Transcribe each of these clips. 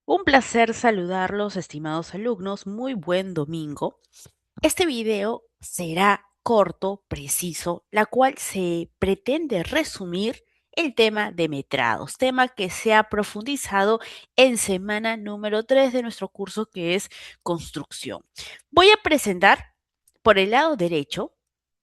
Un placer saludarlos, estimados alumnos. Muy buen domingo. Este video será corto, preciso, la cual se pretende resumir el tema de metrados, tema que se ha profundizado en semana número 3 de nuestro curso que es construcción. Voy a presentar por el lado derecho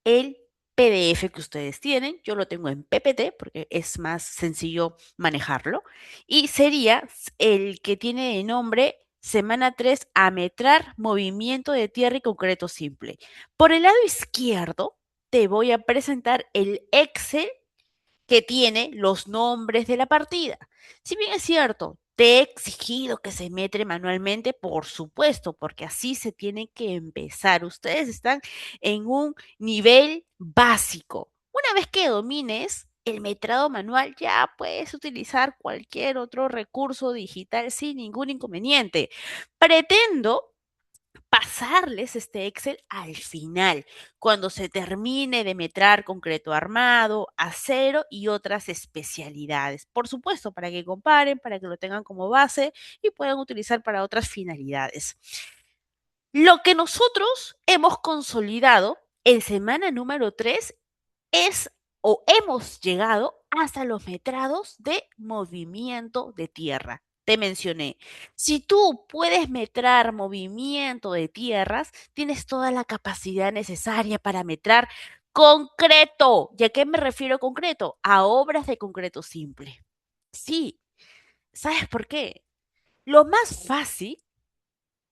el PDF que ustedes tienen. Yo lo tengo en PPT porque es más sencillo manejarlo y sería el que tiene de nombre Semana 3, ametrar movimiento de tierra y concreto simple. Por el lado izquierdo, te voy a presentar el Excel que tiene los nombres de la partida. Si bien es cierto, te he exigido que se metre manualmente, por supuesto, porque así se tiene que empezar. Ustedes están en un nivel básico. Una vez que domines el metrado manual, ya puedes utilizar cualquier otro recurso digital sin ningún inconveniente. Pretendo pasarles este Excel al final, cuando se termine de metrar concreto armado, acero y otras especialidades. Por supuesto, para que comparen, para que lo tengan como base y puedan utilizar para otras finalidades. Lo que nosotros hemos consolidado en semana número 3 es o hemos llegado hasta los metrados de movimiento de tierra. Te mencioné, si tú puedes metrar movimiento de tierras, tienes toda la capacidad necesaria para metrar concreto. ¿Y a qué me refiero concreto? A obras de concreto simple. Sí, ¿sabes por qué? Lo más fácil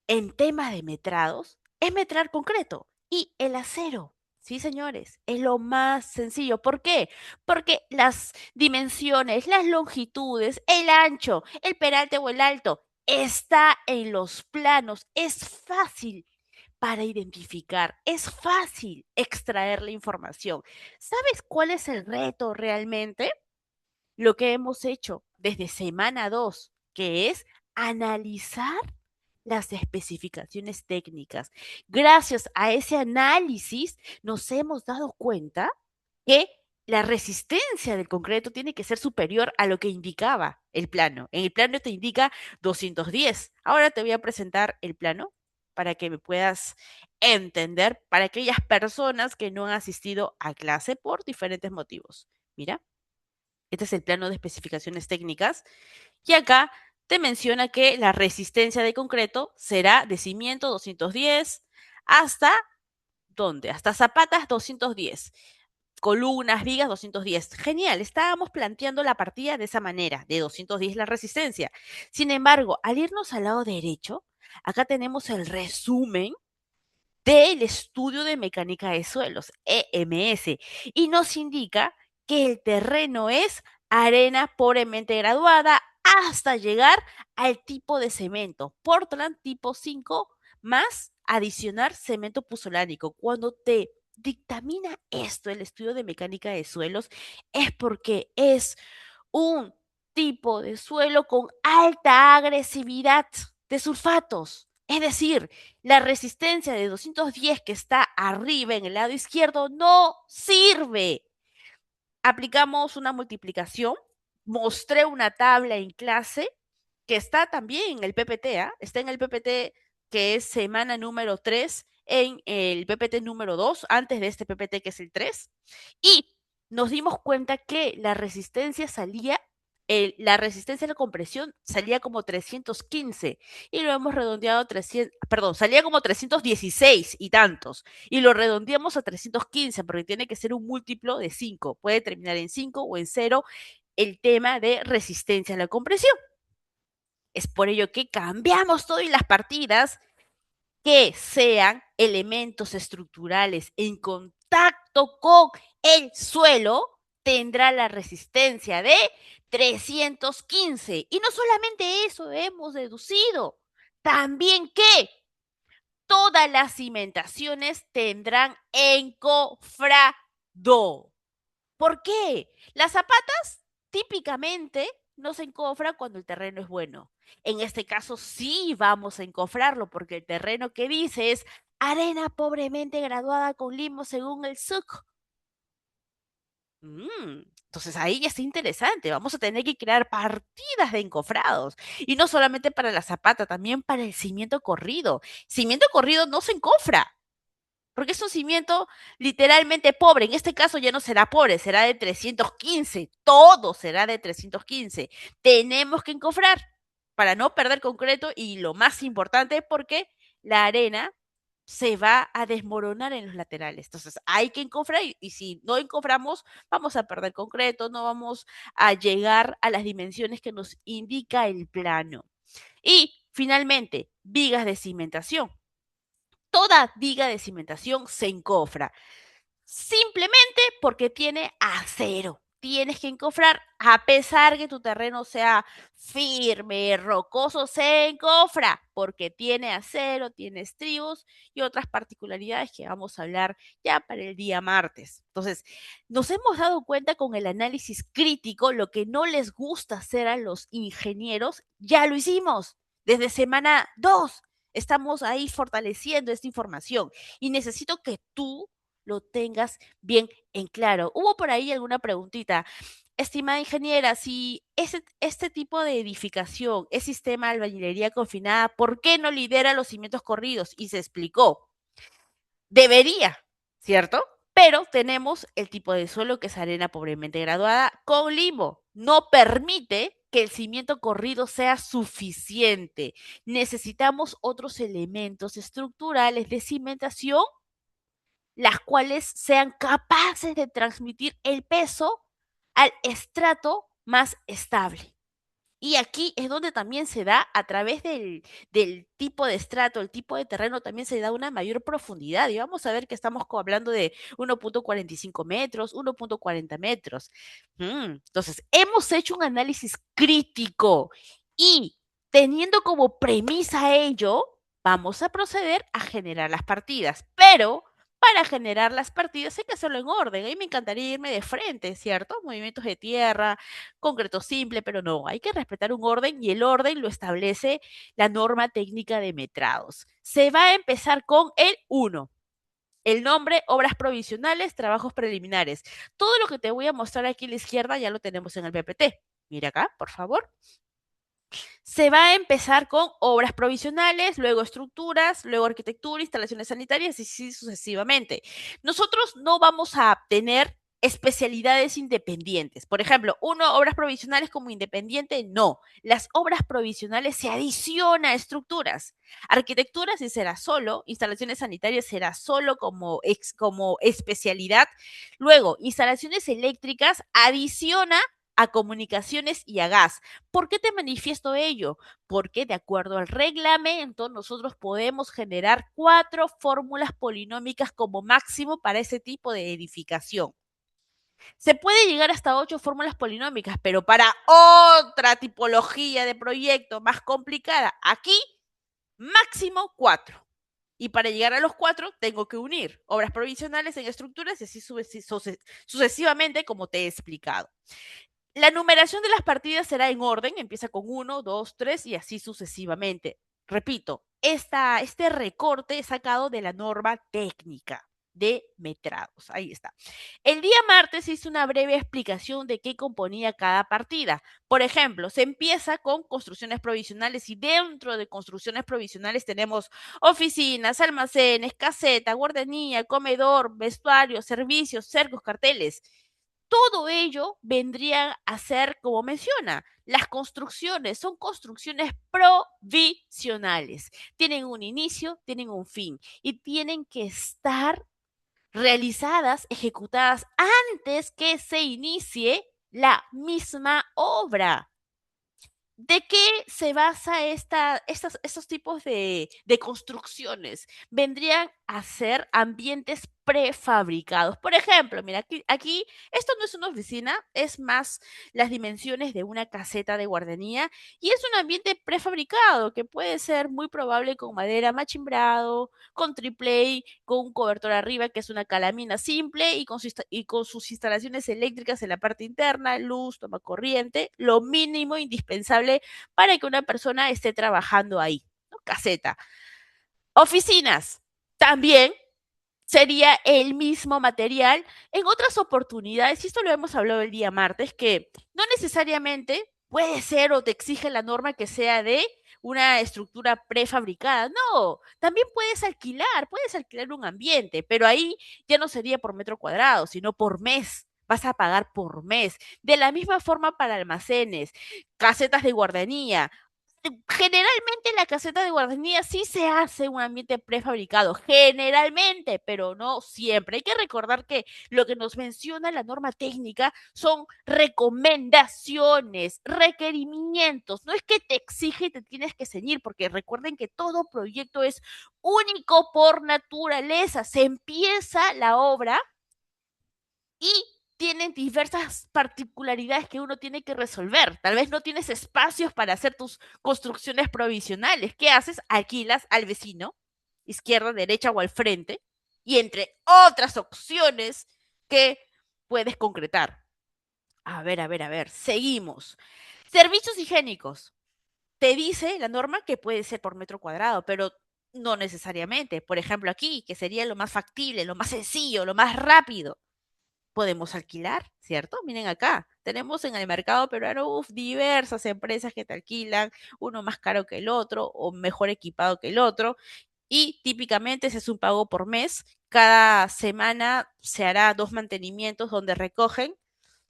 en tema de metrados es metrar concreto y el acero. Sí, señores, es lo más sencillo. ¿Por qué? Porque las dimensiones, las longitudes, el ancho, el peralte o el alto está en los planos. Es fácil para identificar, es fácil extraer la información. ¿Sabes cuál es el reto realmente? Lo que hemos hecho desde semana 2, que es analizar las especificaciones técnicas. Gracias a ese análisis nos hemos dado cuenta que la resistencia del concreto tiene que ser superior a lo que indicaba el plano. En el plano te indica 210. Ahora te voy a presentar el plano para que me puedas entender para aquellas personas que no han asistido a clase por diferentes motivos. Mira, este es el plano de especificaciones técnicas y acá te menciona que la resistencia de concreto será de cimiento 210 hasta ¿dónde? Hasta zapatas 210, columnas, vigas 210. Genial, estábamos planteando la partida de esa manera, de 210 la resistencia. Sin embargo, al irnos al lado derecho, acá tenemos el resumen del estudio de mecánica de suelos, EMS, y nos indica que el terreno es arena pobremente graduada hasta llegar al tipo de cemento, Portland tipo 5 más adicionar cemento puzolánico. Cuando te dictamina esto, el estudio de mecánica de suelos, es porque es un tipo de suelo con alta agresividad de sulfatos. Es decir, la resistencia de 210 que está arriba en el lado izquierdo no sirve. Aplicamos una multiplicación, mostré una tabla en clase que está también en el PPT, ¿ah? Está en el PPT que es semana número 3, en el PPT número 2, antes de este PPT que es el 3, y nos dimos cuenta que la resistencia a la compresión salía como 315 y lo hemos redondeado a 300, perdón, salía como 316 y tantos y lo redondeamos a 315 porque tiene que ser un múltiplo de 5, puede terminar en 5 o en 0 el tema de resistencia a la compresión. Es por ello que cambiamos todo y las partidas que sean elementos estructurales en contacto con el suelo tendrá la resistencia de 315. Y no solamente eso hemos deducido, también que todas las cimentaciones tendrán encofrado. ¿Por qué? Las zapatas típicamente no se encofran cuando el terreno es bueno. En este caso sí vamos a encofrarlo porque el terreno que dice es arena pobremente graduada con limo según el SUC. Entonces ahí ya está interesante. Vamos a tener que crear partidas de encofrados. Y no solamente para la zapata, también para el cimiento corrido. Cimiento corrido no se encofra, porque es un cimiento literalmente pobre. En este caso ya no será pobre, será de 315. Todo será de 315. Tenemos que encofrar para no perder concreto y lo más importante, porque la arena se va a desmoronar en los laterales. Entonces hay que encofrar y si no encoframos vamos a perder concreto, no vamos a llegar a las dimensiones que nos indica el plano. Y finalmente, vigas de cimentación. Toda viga de cimentación se encofra, simplemente porque tiene acero. Tienes que encofrar, a pesar que tu terreno sea firme, rocoso, se encofra, porque tiene acero, tiene estribos y otras particularidades que vamos a hablar ya para el día martes. Entonces, nos hemos dado cuenta con el análisis crítico, lo que no les gusta hacer a los ingenieros, ya lo hicimos desde semana 2. Estamos ahí fortaleciendo esta información y necesito que tú lo tengas bien en claro. Hubo por ahí alguna preguntita. Estimada ingeniera, si este tipo de edificación es sistema de albañilería confinada, ¿por qué no lidera los cimientos corridos? Y se explicó. Debería, ¿cierto? Pero tenemos el tipo de suelo que es arena pobremente graduada con limbo. No permite que el cimiento corrido sea suficiente. Necesitamos otros elementos estructurales de cimentación las cuales sean capaces de transmitir el peso al estrato más estable. Y aquí es donde también se da, a través del tipo de estrato, el tipo de terreno, también se da una mayor profundidad. Y vamos a ver que estamos hablando de 1.45 metros, 1.40 metros. Entonces, hemos hecho un análisis crítico y teniendo como premisa ello, vamos a proceder a generar las partidas. Pero para generar las partidas hay que hacerlo en orden. A mí me encantaría irme de frente, ¿cierto? Movimientos de tierra, concreto simple, pero no, hay que respetar un orden y el orden lo establece la norma técnica de metrados. Se va a empezar con el 1. El nombre, obras provisionales, trabajos preliminares. Todo lo que te voy a mostrar aquí a la izquierda ya lo tenemos en el PPT. Mira acá, por favor. Se va a empezar con obras provisionales, luego estructuras, luego arquitectura, instalaciones sanitarias y así sucesivamente. Nosotros no vamos a tener especialidades independientes. Por ejemplo, obras provisionales como independiente, no. Las obras provisionales se adicionan a estructuras. Arquitectura sí será solo, instalaciones sanitarias será solo como especialidad. Luego, instalaciones eléctricas adiciona a comunicaciones y a gas. ¿Por qué te manifiesto ello? Porque de acuerdo al reglamento nosotros podemos generar 4 fórmulas polinómicas como máximo para ese tipo de edificación. Se puede llegar hasta 8 fórmulas polinómicas, pero para otra tipología de proyecto más complicada, aquí máximo 4. Y para llegar a los 4 tengo que unir obras provisionales en estructuras y así sucesivamente como te he explicado. La numeración de las partidas será en orden, empieza con 1, 2, 3 y así sucesivamente. Repito, este recorte es sacado de la norma técnica de metrados. Ahí está. El día martes hice una breve explicación de qué componía cada partida. Por ejemplo, se empieza con construcciones provisionales y dentro de construcciones provisionales tenemos oficinas, almacenes, caseta, guardería, comedor, vestuario, servicios, cercos, carteles. Todo ello vendría a ser, como menciona, las construcciones son construcciones provisionales. Tienen un inicio, tienen un fin y tienen que estar realizadas, ejecutadas antes que se inicie la misma obra. ¿De qué se basa estos tipos de construcciones? Vendrían a ser ambientes prefabricados. Por ejemplo, mira, aquí esto no es una oficina, es más las dimensiones de una caseta de guardería y es un ambiente prefabricado que puede ser muy probable con madera machimbrado, con triple A, con un cobertor arriba que es una calamina simple y con sus instalaciones eléctricas en la parte interna, luz, toma corriente, lo mínimo indispensable para que una persona esté trabajando ahí, ¿no? Caseta. Oficinas, también sería el mismo material. En otras oportunidades, y esto lo hemos hablado el día martes, que no necesariamente puede ser o te exige la norma que sea de una estructura prefabricada. No, también puedes alquilar un ambiente, pero ahí ya no sería por metro cuadrado, sino por mes. Vas a pagar por mes. De la misma forma para almacenes, casetas de guardería. Generalmente la caseta de guardería sí se hace un ambiente prefabricado, generalmente, pero no siempre. Hay que recordar que lo que nos menciona la norma técnica son recomendaciones, requerimientos. No es que te exige y te tienes que ceñir, porque recuerden que todo proyecto es único por naturaleza. Se empieza la obra y tienen diversas particularidades que uno tiene que resolver. Tal vez no tienes espacios para hacer tus construcciones provisionales. ¿Qué haces? Alquilas al vecino, izquierda, derecha o al frente, y entre otras opciones que puedes concretar. A ver, seguimos. Servicios higiénicos. Te dice la norma que puede ser por metro cuadrado, pero no necesariamente. Por ejemplo, aquí, que sería lo más factible, lo más sencillo, lo más rápido podemos alquilar, ¿cierto? Miren acá, tenemos en el mercado peruano diversas empresas que te alquilan, uno más caro que el otro o mejor equipado que el otro, y típicamente ese es un pago por mes. Cada semana se hará dos mantenimientos donde recogen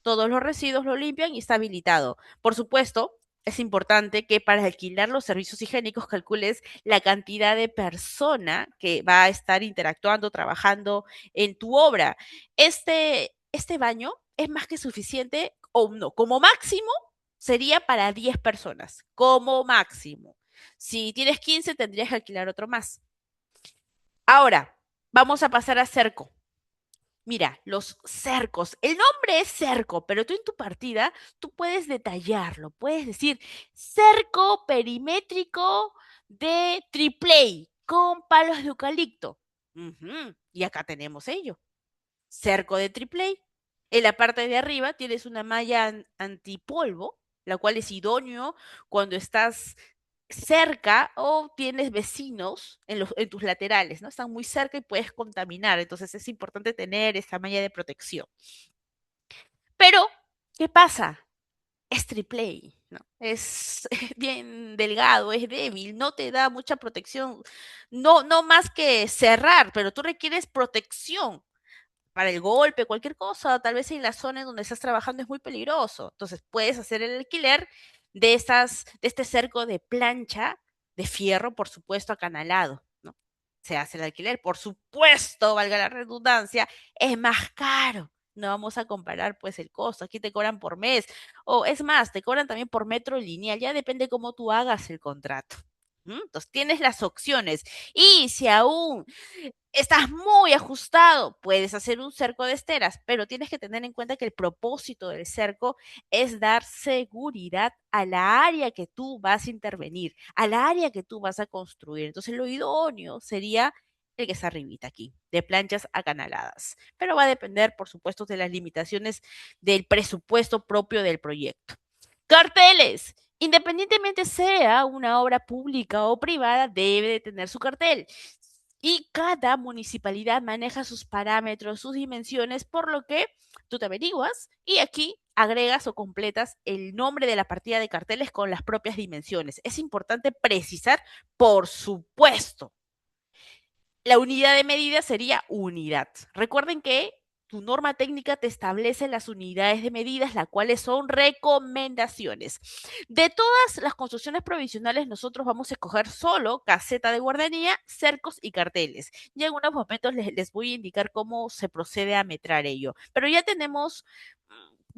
todos los residuos, lo limpian y está habilitado. Por supuesto, es importante que para alquilar los servicios higiénicos calcules la cantidad de persona que va a estar interactuando, trabajando en tu obra. Este baño es más que suficiente, o no, como máximo sería para 10 personas, como máximo. Si tienes 15, tendrías que alquilar otro más. Ahora, vamos a pasar a cerco. Mira, los cercos. El nombre es cerco, pero tú en tu partida, tú puedes detallarlo. Puedes decir cerco perimétrico de tripley con palos de eucalipto. Ujú, y acá tenemos ello. Cerco de tripley. En la parte de arriba tienes una malla antipolvo, la cual es idóneo cuando estás cerca o tienes vecinos en tus laterales, ¿no? Están muy cerca y puedes contaminar, entonces es importante tener esa malla de protección. Pero, ¿qué pasa? Es triple A, ¿no? Es bien delgado, es débil, no te da mucha protección, no más que cerrar, pero tú requieres protección para el golpe, cualquier cosa, tal vez en la zona en donde estás trabajando es muy peligroso. Entonces puedes hacer el alquiler de este cerco de plancha de fierro, por supuesto, acanalado, ¿no? Se hace el alquiler, por supuesto, valga la redundancia, es más caro. No vamos a comparar pues el costo, aquí te cobran por mes, o es más, te cobran también por metro lineal, ya depende cómo tú hagas el contrato. Entonces tienes las opciones. Y si aún estás muy ajustado, puedes hacer un cerco de esteras, pero tienes que tener en cuenta que el propósito del cerco es dar seguridad a la área que tú vas a intervenir, a la área que tú vas a construir. Entonces, lo idóneo sería el que está arribita aquí, de planchas acanaladas. Pero va a depender, por supuesto, de las limitaciones del presupuesto propio del proyecto. Carteles. Independientemente sea una obra pública o privada, debe de tener su cartel. Y cada municipalidad maneja sus parámetros, sus dimensiones, por lo que tú te averiguas y aquí agregas o completas el nombre de la partida de carteles con las propias dimensiones. Es importante precisar, por supuesto, la unidad de medida sería unidad. Recuerden que tu norma técnica te establece las unidades de medidas, las cuales son recomendaciones. De todas las construcciones provisionales, nosotros vamos a escoger solo caseta de guardería, cercos y carteles. Y en unos momentos les voy a indicar cómo se procede a metrar ello. Pero ya tenemos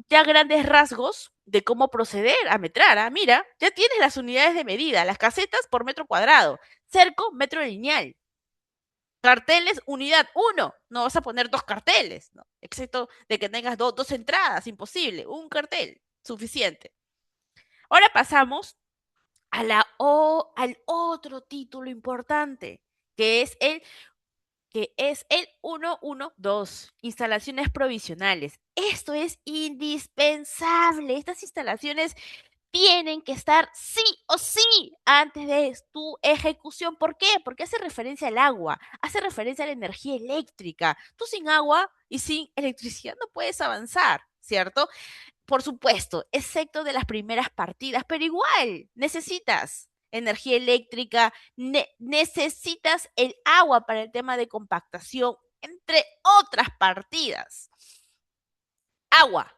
ya grandes rasgos de cómo proceder a metrar. ¿Ah? Mira, ya tienes las unidades de medida, las casetas por metro cuadrado, cerco, metro lineal. Carteles, unidad, uno. No vas a poner dos carteles, ¿no? Excepto de que tengas dos entradas, imposible. Un cartel, suficiente. Ahora pasamos al otro título importante, que es el 112, instalaciones provisionales. Esto es indispensable. Estas instalaciones tienen que estar sí o sí antes de tu ejecución. ¿Por qué? Porque hace referencia al agua, hace referencia a la energía eléctrica. Tú sin agua y sin electricidad no puedes avanzar, ¿cierto? Por supuesto, excepto de las primeras partidas, pero igual necesitas energía eléctrica, necesitas el agua para el tema de compactación, entre otras partidas. Agua.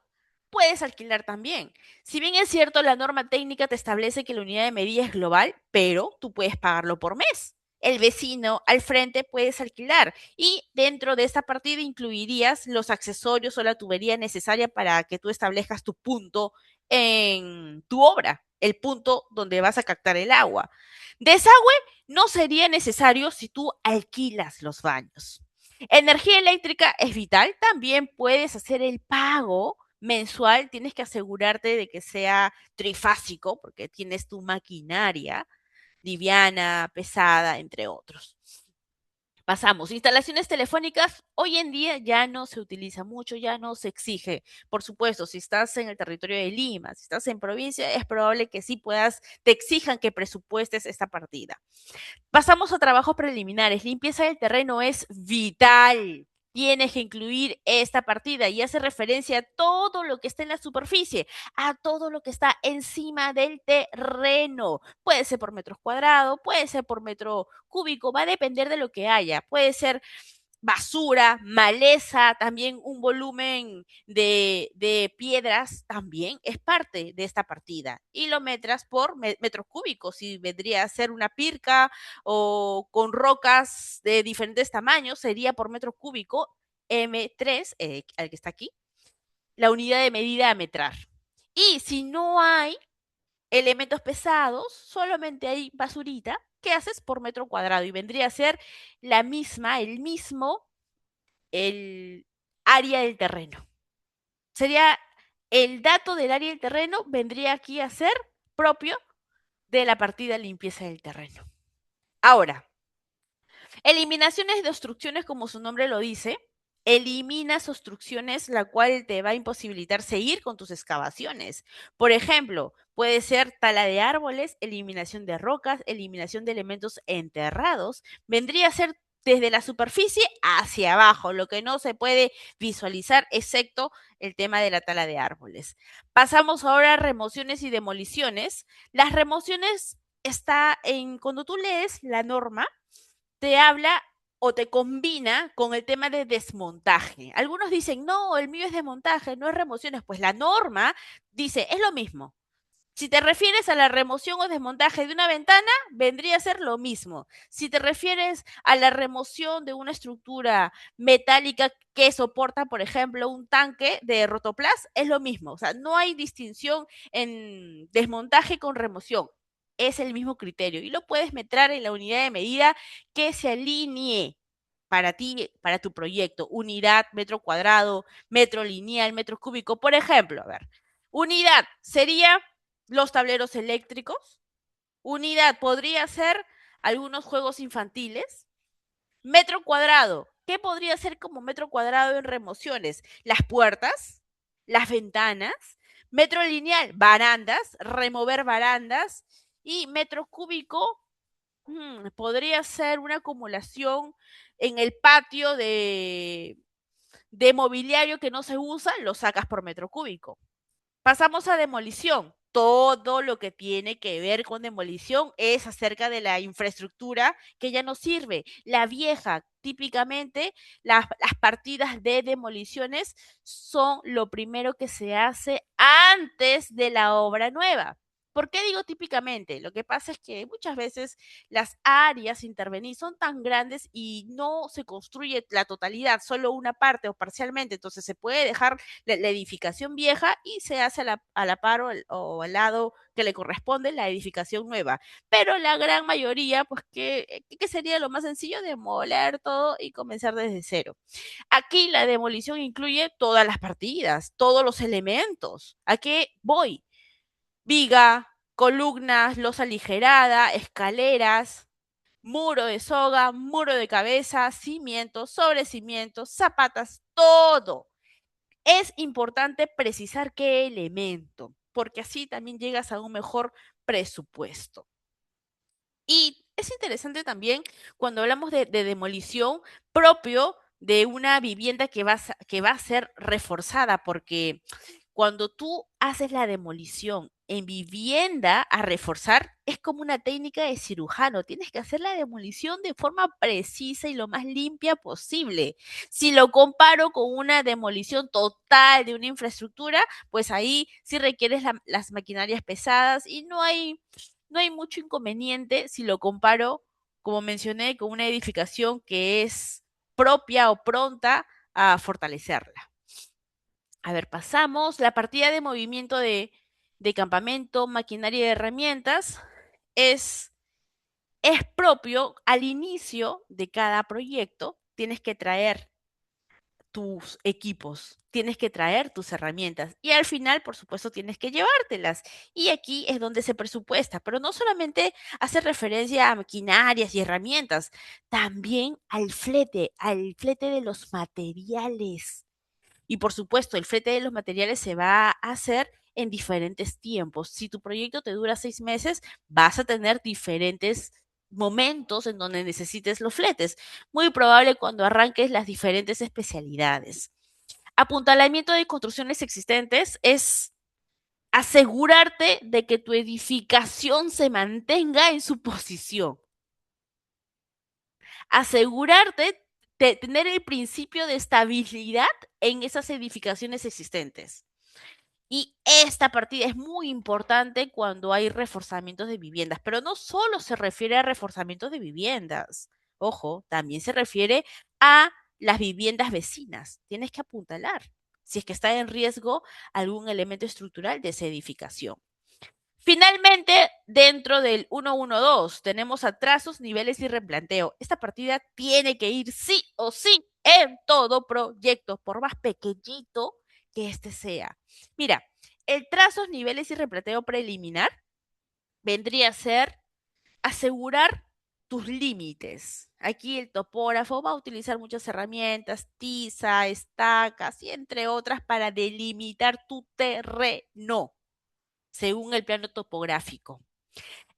Puedes alquilar también. Si bien es cierto, la norma técnica te establece que la unidad de medida es global, pero tú puedes pagarlo por mes. El vecino al frente puedes alquilar y dentro de esta partida incluirías los accesorios o la tubería necesaria para que tú establezcas tu punto en tu obra, el punto donde vas a captar el agua. Desagüe no sería necesario si tú alquilas los baños. Energía eléctrica es vital, también puedes hacer el pago mensual, tienes que asegurarte de que sea trifásico, porque tienes tu maquinaria liviana, pesada, entre otros. Pasamos. Instalaciones telefónicas, hoy en día ya no se utiliza mucho, ya no se exige. Por supuesto, si estás en el territorio de Lima, si estás en provincia, es probable que sí puedas, te exijan que presupuestes esta partida. Pasamos a trabajos preliminares. Limpieza del terreno es vital. Tienes que incluir esta partida y hace referencia a todo lo que está en la superficie, a todo lo que está encima del terreno. Puede ser por metros cuadrados, puede ser por metro cúbico, va a depender de lo que haya. Puede ser basura, maleza, también un volumen de piedras, también es parte de esta partida. Y lo metras por metros cúbicos, si vendría a ser una pirca o con rocas de diferentes tamaños, sería por metro cúbico M3, el que está aquí, la unidad de medida a metrar. Y si no hay elementos pesados, solamente hay basurita, ¿qué haces por metro cuadrado? Y vendría a ser la misma, el mismo el área del terreno. Sería el dato del área del terreno, vendría aquí a ser propio de la partida limpieza del terreno. Ahora, eliminaciones de obstrucciones, como su nombre lo dice, eliminas obstrucciones, la cual te va a imposibilitar seguir con tus excavaciones. Por ejemplo, puede ser tala de árboles, eliminación de rocas, eliminación de elementos enterrados. Vendría a ser desde la superficie hacia abajo, lo que no se puede visualizar, excepto el tema de la tala de árboles. Pasamos ahora a remociones y demoliciones. Las remociones está en, cuando tú lees la norma, te habla o te combina con el tema de desmontaje. Algunos dicen, no, el mío es desmontaje, no es remociones. Pues la norma dice, es lo mismo. Si te refieres a la remoción o desmontaje de una ventana, vendría a ser lo mismo. Si te refieres a la remoción de una estructura metálica que soporta, por ejemplo, un tanque de rotoplas, es lo mismo. O sea, no hay distinción en desmontaje con remoción. Es el mismo criterio y lo puedes meter en la unidad de medida que se alinee para ti, para tu proyecto. Unidad, metro cuadrado, metro lineal, metro cúbico. Por ejemplo, a ver, unidad sería los tableros eléctricos. Unidad podría ser algunos juegos infantiles. Metro cuadrado. ¿Qué podría ser como metro cuadrado en remociones? Las puertas, las ventanas. Metro lineal, barandas, remover barandas. Y metro cúbico, podría ser una acumulación en el patio de mobiliario que no se usa, lo sacas por metro cúbico. Pasamos a demolición. Todo lo que tiene que ver con demolición es acerca de la infraestructura que ya no sirve. La vieja, típicamente, las partidas de demoliciones son lo primero que se hace antes de la obra nueva. ¿Por qué digo típicamente? Lo que pasa es que muchas veces las áreas intervenidas son tan grandes y no se construye la totalidad, solo una parte o parcialmente. Entonces se puede dejar la edificación vieja y se hace a la par o al lado que le corresponde la edificación nueva. Pero la gran mayoría, pues, ¿qué sería lo más sencillo? Demoler todo y comenzar desde cero. Aquí la demolición incluye todas las partidas, todos los elementos. ¿A qué voy? Viga, columnas, losa aligerada, escaleras, muro de soga, muro de cabeza, cimientos, sobre cimientos, zapatas, todo. Es importante precisar qué elemento. porque así también llegas a un mejor presupuesto. Y es interesante también cuando hablamos de demolición propio de una vivienda que va a ser reforzada, porque cuando tú haces la demolición en vivienda a reforzar, es como una técnica de cirujano. Tienes que hacer la demolición de forma precisa y lo más limpia posible. Si lo comparo con una demolición total de una infraestructura, pues ahí sí requieres las maquinarias pesadas y no hay mucho inconveniente si lo comparo, como mencioné, con una edificación que es propia o pronta a fortalecerla. A ver, pasamos. La partida de movimiento de campamento, maquinaria y herramientas es, es propio al inicio de cada proyecto. Tienes que traer tus equipos, tienes que traer tus herramientas y al final, por supuesto, tienes que llevártelas. Y aquí es donde se presupuesta, pero no solamente hace referencia a maquinarias y herramientas, también al flete de los materiales. Y por supuesto, el flete de los materiales se va a hacer en diferentes tiempos. Si tu proyecto te dura 6 meses, vas a tener diferentes momentos en donde necesites los fletes. Muy probable cuando arranques las diferentes especialidades. Apuntalamiento de construcciones existentes es asegurarte de que tu edificación se mantenga en su posición. Asegurarte de tener el principio de estabilidad en esas edificaciones existentes. Y esta partida es muy importante cuando hay reforzamientos de viviendas, pero no solo se refiere a reforzamientos de viviendas. Ojo, también se refiere a las viviendas vecinas. Tienes que apuntalar si es que está en riesgo algún elemento estructural de esa edificación. Finalmente, dentro del 112 tenemos atrasos, niveles y replanteo. Esta partida tiene que ir sí o sí en todo proyecto, por más pequeñito que este sea. Mira, el trazos, niveles y replanteo preliminar vendría a ser asegurar tus límites. Aquí el topógrafo va a utilizar muchas herramientas, tiza, estacas y entre otras para delimitar tu terreno según el plano topográfico.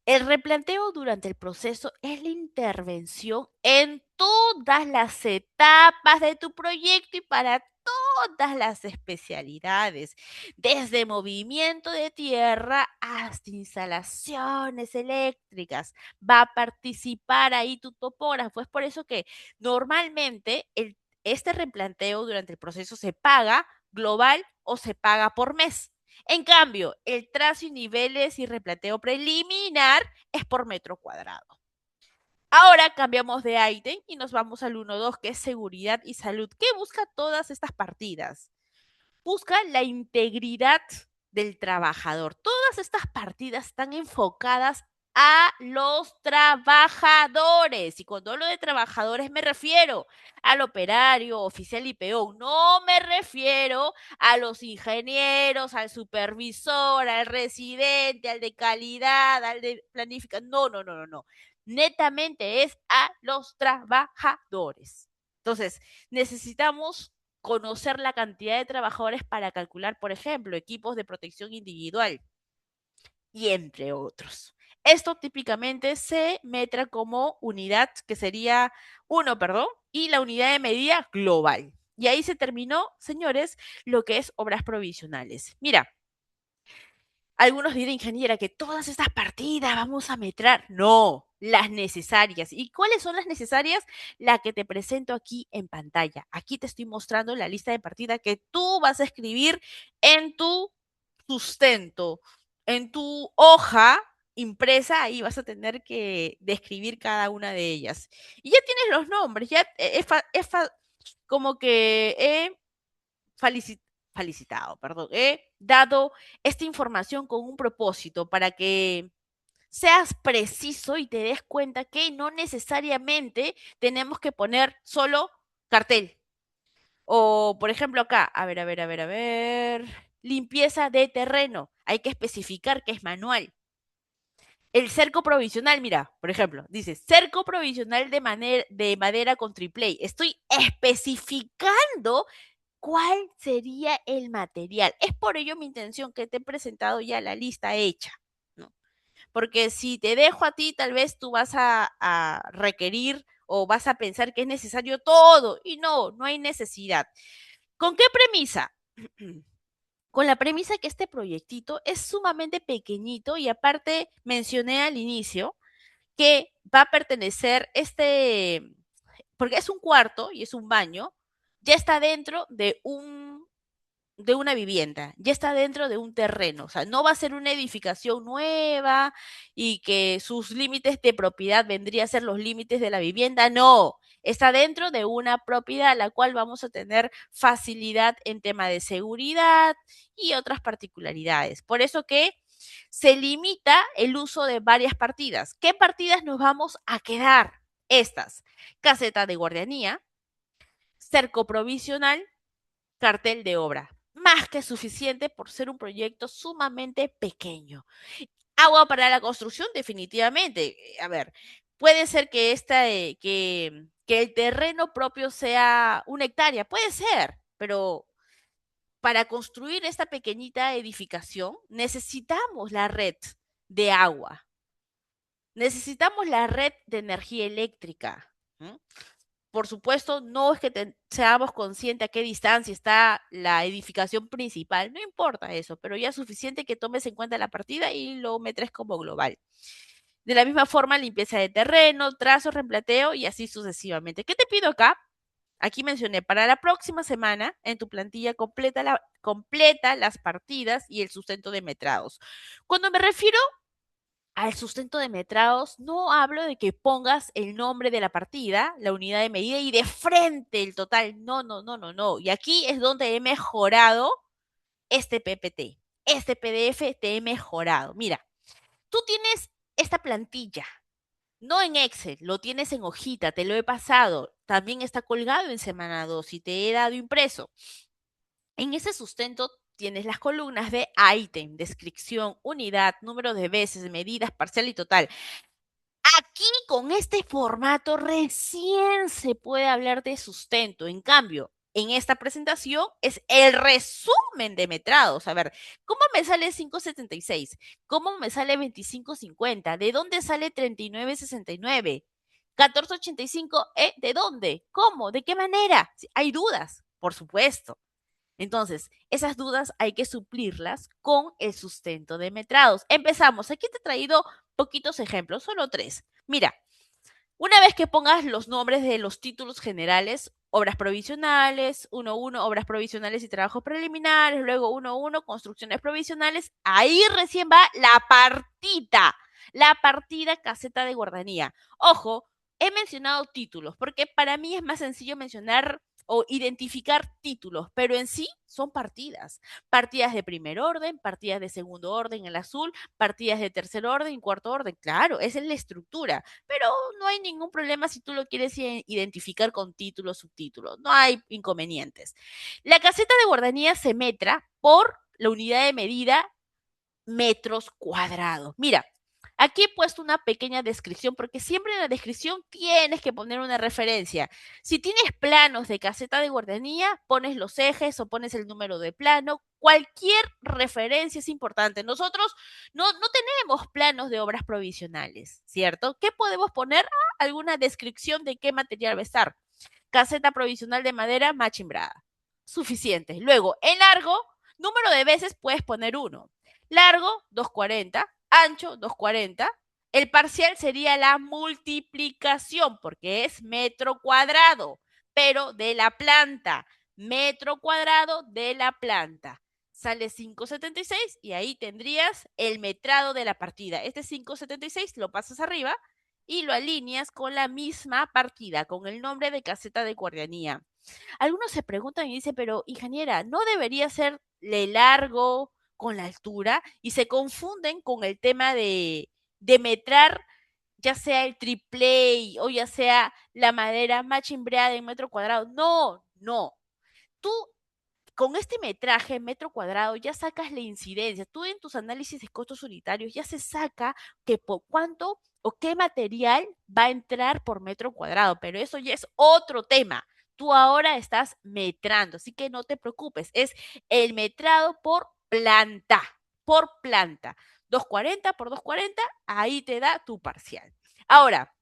El replanteo durante el proceso es la intervención en todas las etapas de tu proyecto y para todas las especialidades, desde movimiento de tierra hasta instalaciones eléctricas. Va a participar ahí tu topógrafo. Es por eso que normalmente este replanteo durante el proceso se paga global o se paga por mes. En cambio, el trazo y niveles y replanteo preliminar es por metro cuadrado. Ahora cambiamos de ítem y nos vamos al 1.2, que es seguridad y salud. ¿Qué busca todas estas partidas? Busca la integridad del trabajador. Todas estas partidas están enfocadas a los trabajadores. Y cuando hablo de trabajadores me refiero al operario, oficial y peón. No me refiero a los ingenieros, al supervisor, al residente, al de calidad, al de planificación. No, no, no, no, no. Netamente es a los trabajadores. Entonces, necesitamos conocer la cantidad de trabajadores para calcular, por ejemplo, equipos de protección individual y entre otros. Esto típicamente se metra como unidad, que sería uno, perdón, y la unidad de medida global. Y ahí se terminó, señores, lo que es obras provisionales. Mira, algunos dirán, ingeniera, que todas estas partidas vamos a metrar. No, las necesarias. ¿Y cuáles son las necesarias? La que te presento aquí en pantalla. Aquí te estoy mostrando la lista de partidas que tú vas a escribir en tu sustento, en tu hoja impresa. Ahí vas a tener que describir cada una de ellas. Y ya tienes los nombres, ya como que felicitado, perdón, he dado esta información con un propósito para que seas preciso y te des cuenta que no necesariamente tenemos que poner solo cartel. O, por ejemplo, acá, a ver, limpieza de terreno. Hay que especificar que es manual. El cerco provisional, mira, por ejemplo, dice cerco provisional de madera con triple A. Estoy especificando ¿Cuál sería el material? Es por ello mi intención que te he presentado ya la lista hecha, ¿no? Porque si te dejo a ti, tal vez tú vas a requerir o vas a pensar que es necesario todo y no, no hay necesidad. ¿Con qué premisa? Con la premisa que este proyectito es sumamente pequeñito y aparte mencioné al inicio que va a pertenecer porque es un cuarto y es un baño, ya está dentro de una vivienda, ya está dentro de un terreno, o sea, no va a ser una edificación nueva y que sus límites de propiedad vendría a ser los límites de la vivienda, no, está dentro de una propiedad a la cual vamos a tener facilidad en tema de seguridad y otras particularidades. Por eso que se limita el uso de varias partidas. ¿Qué partidas nos vamos a quedar? Estas, caseta de guardianía, cerco provisional, cartel de obra. Más que suficiente por ser un proyecto sumamente pequeño. Agua para la construcción, definitivamente. A ver, puede ser que que el terreno propio sea 1 hectárea, puede ser, pero para construir esta pequeñita edificación necesitamos la red de agua, necesitamos la red de energía eléctrica. ¿M? Por supuesto, no es que seamos conscientes a qué distancia está la edificación principal, no importa eso, pero ya es suficiente que tomes en cuenta la partida y lo metes como global. De la misma forma, limpieza de terreno, trazo, reemplateo y así sucesivamente. ¿Qué te pido acá? Aquí mencioné, para la próxima semana en tu plantilla completa las partidas y el sustento de metrados. Cuando me refiero al sustento de metrados, no hablo de que pongas el nombre de la partida, la unidad de medida y de frente el total. No, no, no, no, no. Y aquí es donde he mejorado este PPT. Este PDF te he mejorado. Mira, tú tienes esta plantilla, no en Excel, lo tienes en hojita, te lo he pasado. También está colgado en semana 2 y te he dado impreso. En ese sustento tienes las columnas de ítem, descripción, unidad, número de veces, medidas, parcial y total. Aquí con este formato recién se puede hablar de sustento. En cambio, en esta presentación es el resumen de metrados. A ver, ¿cómo me sale 576? ¿Cómo me sale 2550? ¿De dónde sale 3969? 1485, ¿de dónde? ¿Cómo? ¿De qué manera? Hay dudas, por supuesto. Entonces, esas dudas hay que suplirlas con el sustento de metrados. Empezamos. Aquí te he traído poquitos ejemplos, solo 3. Mira, una vez que pongas los nombres de los títulos generales, obras provisionales, 1.1, obras provisionales y trabajos preliminares, luego 1.1, construcciones provisionales, ahí recién va la partida caseta de guardanía. Ojo, he mencionado títulos, porque para mí es más sencillo mencionar o identificar títulos, pero en sí son partidas. Partidas de primer orden, partidas de segundo orden, el azul, partidas de tercer orden y cuarto orden. Claro, esa es la estructura, pero no hay ningún problema si tú lo quieres identificar con títulos, subtítulos. No hay inconvenientes. La caseta de guardanía se metra por la unidad de medida metros cuadrados. Mira, aquí he puesto una pequeña descripción porque siempre en la descripción tienes que poner una referencia. Si tienes planos de caseta de guardanía, pones los ejes o pones el número de plano. Cualquier referencia es importante. Nosotros no tenemos planos de obras provisionales, ¿cierto? ¿Qué podemos poner? Alguna descripción de qué material va a estar. Caseta provisional de madera machimbrada. Suficiente. Luego, en largo, número de veces puedes poner 1. Largo, 240. Ancho, 240. El parcial sería la multiplicación, porque es metro cuadrado, pero de la planta. Metro cuadrado de la planta. Sale 576 y ahí tendrías el metrado de la partida. Este 576 lo pasas arriba y lo alineas con la misma partida, con el nombre de caseta de guardianía. Algunos se preguntan y dicen, pero ingeniera, ¿no debería ser le largo con la altura? Y se confunden con el tema de metrar ya sea el triple o ya sea la madera más chimbreada en metro cuadrado. No, no. Tú con este metraje, metro cuadrado, ya sacas la incidencia. Tú en tus análisis de costos unitarios ya se saca que por cuánto o qué material va a entrar por metro cuadrado, pero eso ya es otro tema. Tú ahora estás metrando, así que no te preocupes. Es el metrado por planta, por planta. 240 por 240, ahí te da tu parcial. Ahora,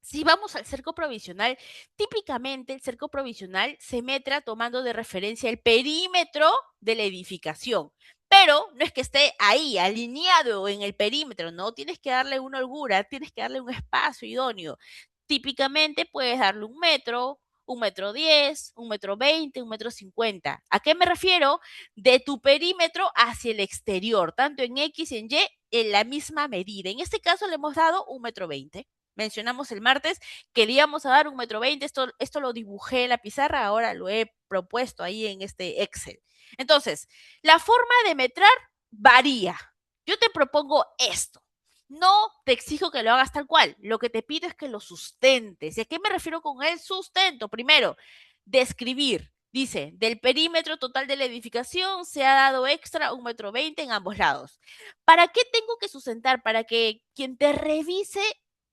si vamos al cerco provisional, típicamente el cerco provisional se metra tomando de referencia el perímetro de la edificación. Pero no es que esté ahí, alineado en el perímetro, no, tienes que darle una holgura, tienes que darle un espacio idóneo. Típicamente puedes darle 1 metro, 1,10 m, 1,20 m, 1,50 m. ¿A qué me refiero? De tu perímetro hacia el exterior, tanto en X y en Y, en la misma medida. En este caso le hemos dado 1,20 m. Mencionamos el martes que le íbamos a dar 1,20 m. Esto lo dibujé en la pizarra, ahora lo he propuesto ahí en este Excel. Entonces, la forma de metrar varía. Yo te propongo esto. No te exijo que lo hagas tal cual. Lo que te pido es que lo sustentes. ¿Y a qué me refiero con el sustento? Primero, describir. Dice, del perímetro total de la edificación se ha dado extra 1,20 m en ambos lados. ¿Para qué tengo que sustentar? Para que quien te revise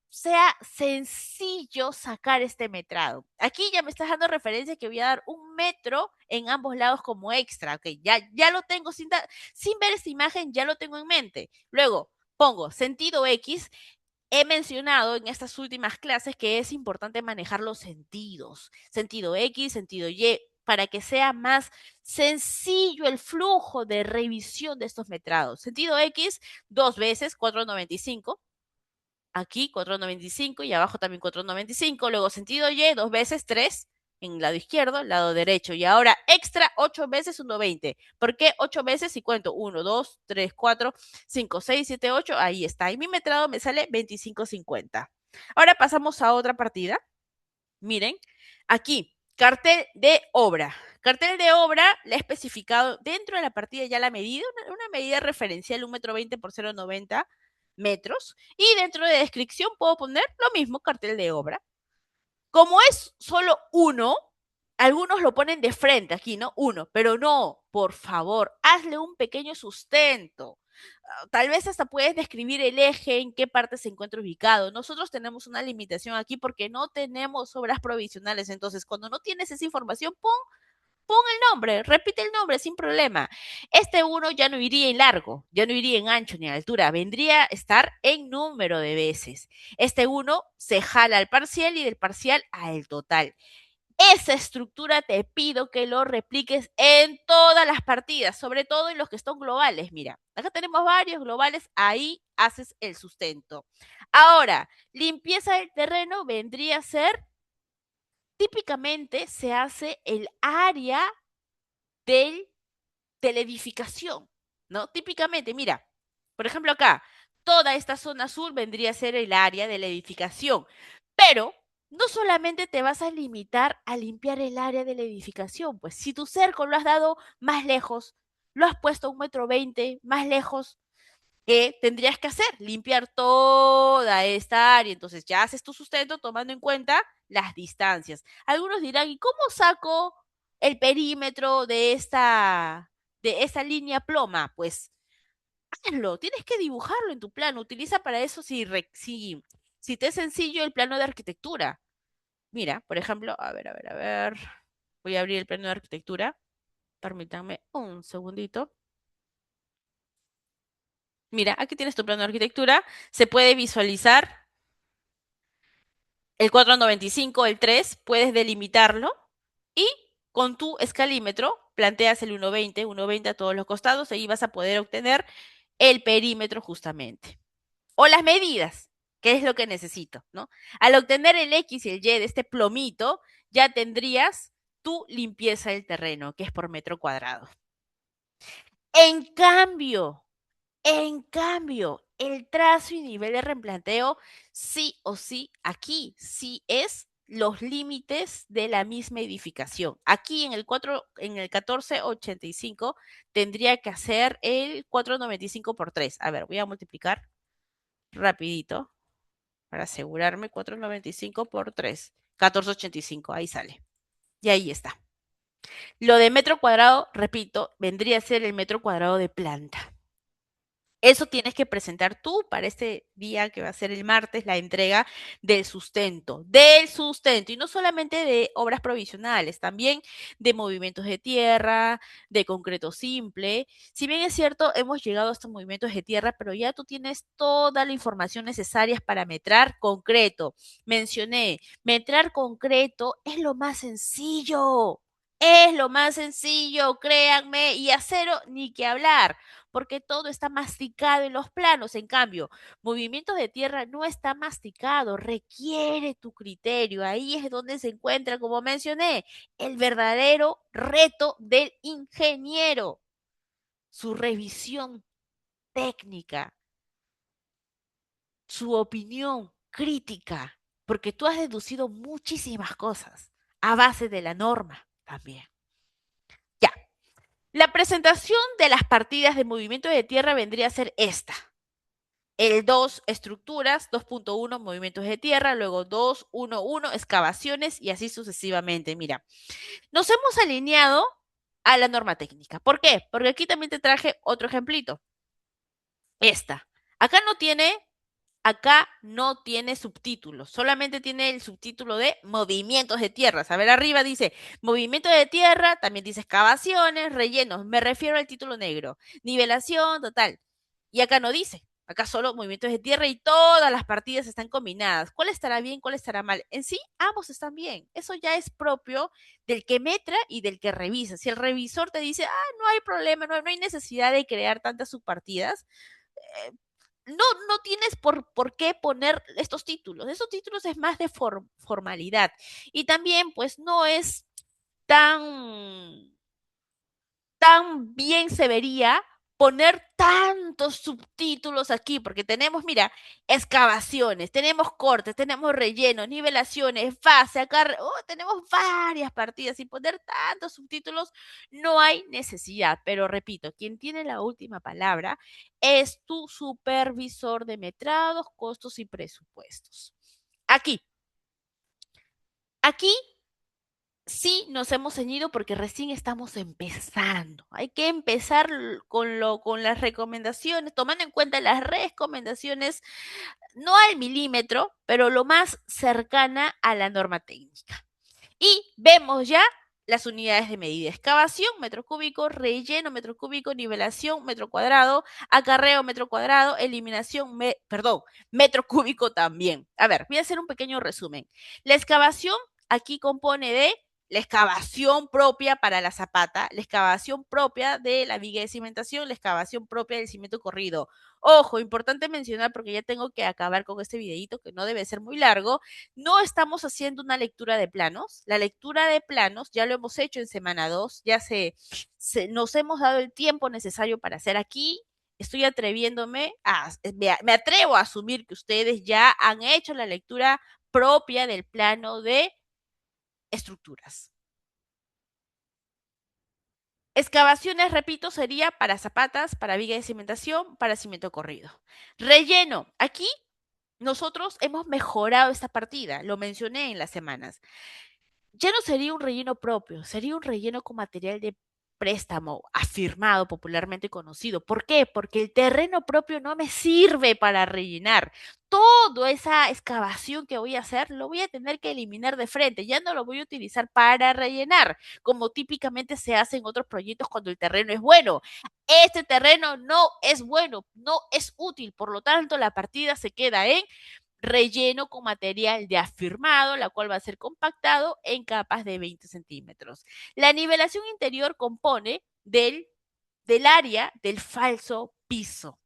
sea sencillo sacar este metrado. Aquí ya me estás dando referencia que voy a dar 1 metro en ambos lados como extra. Ok, ya lo tengo sin ver esta imagen, ya lo tengo en mente. Luego, pongo sentido X. He mencionado en estas últimas clases que es importante manejar los sentidos. Sentido X, sentido Y, para que sea más sencillo el flujo de revisión de estos metrados. Sentido X, 2 veces, 4,95. Aquí 4,95 y abajo también 4,95. Luego sentido Y, 2 veces, 3 en el lado izquierdo, el lado derecho. Y ahora extra, 8 veces 1,20. ¿Por qué 8 veces? Si cuento 1, 2, 3, 4, 5, 6, 7, 8, ahí está. Y mi metrado me sale 25,50. Ahora pasamos a otra partida. Miren, aquí, cartel de obra. Cartel de obra, le he especificado dentro de la partida ya la medida, una medida referencial, 1,20 m por 0,90 metros. Y dentro de descripción puedo poner lo mismo, cartel de obra. Como es solo uno, algunos lo ponen de frente aquí, ¿no? Uno, pero no, por favor, hazle un pequeño sustento. Tal vez hasta puedes describir el eje, en qué parte se encuentra ubicado. Nosotros tenemos una limitación aquí porque no tenemos obras provisionales. Entonces, cuando no tienes esa información, pon el nombre, repite el nombre sin problema. Este uno ya no iría en largo, ya no iría en ancho ni en altura, vendría a estar en número de veces. Este uno se jala al parcial y del parcial al total. Esa estructura te pido que lo repliques en todas las partidas, sobre todo en los que son globales. Mira, acá tenemos varios globales, ahí haces el sustento. Ahora, limpieza del terreno vendría a ser, típicamente se hace el área del, de la edificación, ¿no? Típicamente, mira, por ejemplo acá, toda esta zona azul vendría a ser el área de la edificación, pero no solamente te vas a limitar a limpiar el área de la edificación, pues si tu cerco lo has dado más lejos, lo has puesto a 1,20 m más lejos, ¿qué tendrías que hacer? Limpiar toda esta área. Entonces ya haces tu sustento tomando en cuenta las distancias. Algunos dirán, ¿y cómo saco el perímetro de esta línea ploma? Pues hazlo, tienes que dibujarlo en tu plano. Utiliza para eso si te es sencillo el plano de arquitectura. Mira, por ejemplo, a ver. Voy a abrir el plano de arquitectura. Permítanme un segundito. Mira, aquí tienes tu plano de arquitectura. Se puede visualizar el 4,95, el 3, puedes delimitarlo y con tu escalímetro planteas el 1,20, 1,20 a todos los costados y ahí vas a poder obtener el perímetro justamente. O las medidas, que es lo que necesito, ¿no? Al obtener el X y el Y de este plomito, ya tendrías tu limpieza del terreno, que es por metro cuadrado. En cambio, el trazo y nivel de replanteo, sí o sí, aquí sí es los límites de la misma edificación. Aquí en el 1485 tendría que hacer el 495 por 3. A ver, voy a multiplicar rapidito para asegurarme. 495 por 3. 1485, ahí sale. Y ahí está. Lo de metro cuadrado, repito, vendría a ser el metro cuadrado de planta. Eso tienes que presentar tú para este día que va a ser el martes, la entrega del sustento, del sustento, y no solamente de obras provisionales, también de movimientos de tierra, de concreto simple. Si bien es cierto, hemos llegado a estos movimientos de tierra, pero ya tú tienes toda la información necesaria para metrar concreto. Mencioné, metrar concreto es lo más sencillo. Es lo más sencillo, créanme, y acero ni que hablar porque todo está masticado en los planos. En cambio, movimientos de tierra no está masticado, requiere tu criterio. Ahí es donde se encuentra, como mencioné, el verdadero reto del ingeniero, su revisión técnica, su opinión crítica, porque tú has deducido muchísimas cosas a base de la norma también. Ya, la presentación de las partidas de movimiento de tierra vendría a ser esta. El 2, estructuras, 2.1, movimientos de tierra, luego 2.1.1, excavaciones y así sucesivamente. Mira, nos hemos alineado a la norma técnica. ¿Por qué? Porque aquí también te traje otro ejemplito. Esta. Acá no tiene, acá no tiene subtítulos, solamente tiene el subtítulo de movimientos de tierra. A ver, arriba dice movimiento de tierra, también dice excavaciones, rellenos. Me refiero al título negro. Nivelación, total. Y acá no dice. Acá solo movimientos de tierra y todas las partidas están combinadas. ¿Cuál estará bien? ¿Cuál estará mal? En sí, ambos están bien. Eso ya es propio del que metra y del que revisa. Si el revisor te dice, no hay problema, no hay necesidad de crear tantas subpartidas, eh, no tienes por qué poner estos títulos. Estos títulos es más de formalidad. Y también, pues, no es tan tan bien se vería poner tantos subtítulos aquí, porque tenemos, mira, excavaciones, tenemos cortes, tenemos rellenos, nivelaciones, fase, acá, tenemos varias partidas y poner tantos subtítulos no hay necesidad. Pero repito, quien tiene la última palabra es tu supervisor de metrados, costos y presupuestos. Aquí, aquí sí nos hemos ceñido porque recién estamos empezando. Hay que empezar con las recomendaciones, tomando en cuenta las recomendaciones, no al milímetro, pero lo más cercana a la norma técnica. Y vemos ya las unidades de medida. Excavación, metro cúbico, relleno, metro cúbico, nivelación, metro cuadrado, acarreo, metro cuadrado, eliminación, metro cúbico también. A ver, voy a hacer un pequeño resumen. La excavación aquí compone de la excavación propia para la zapata, la excavación propia de la viga de cimentación, la excavación propia del cimiento corrido. Ojo, importante mencionar porque ya tengo que acabar con este videito que no debe ser muy largo. No estamos haciendo una lectura de planos. La lectura de planos ya lo hemos hecho en semana 2, ya nos hemos dado el tiempo necesario para hacer aquí. Estoy atreviéndome me atrevo a asumir que ustedes ya han hecho la lectura propia del plano de estructuras. Excavaciones, repito, sería para zapatas, para viga de cimentación, para cimiento corrido. Relleno. Aquí nosotros hemos mejorado esta partida, lo mencioné en las semanas. Ya no sería un relleno propio, sería un relleno con material de préstamo, afirmado, popularmente conocido. ¿Por qué? Porque el terreno propio no me sirve para rellenar. Toda esa excavación que voy a hacer, lo voy a tener que eliminar de frente. Ya no lo voy a utilizar para rellenar, como típicamente se hace en otros proyectos cuando el terreno es bueno. Este terreno no es bueno, no es útil. Por lo tanto, la partida se queda en relleno con material de afirmado, la cual va a ser compactado en capas de 20 centímetros. La nivelación interior compone del área del falso piso.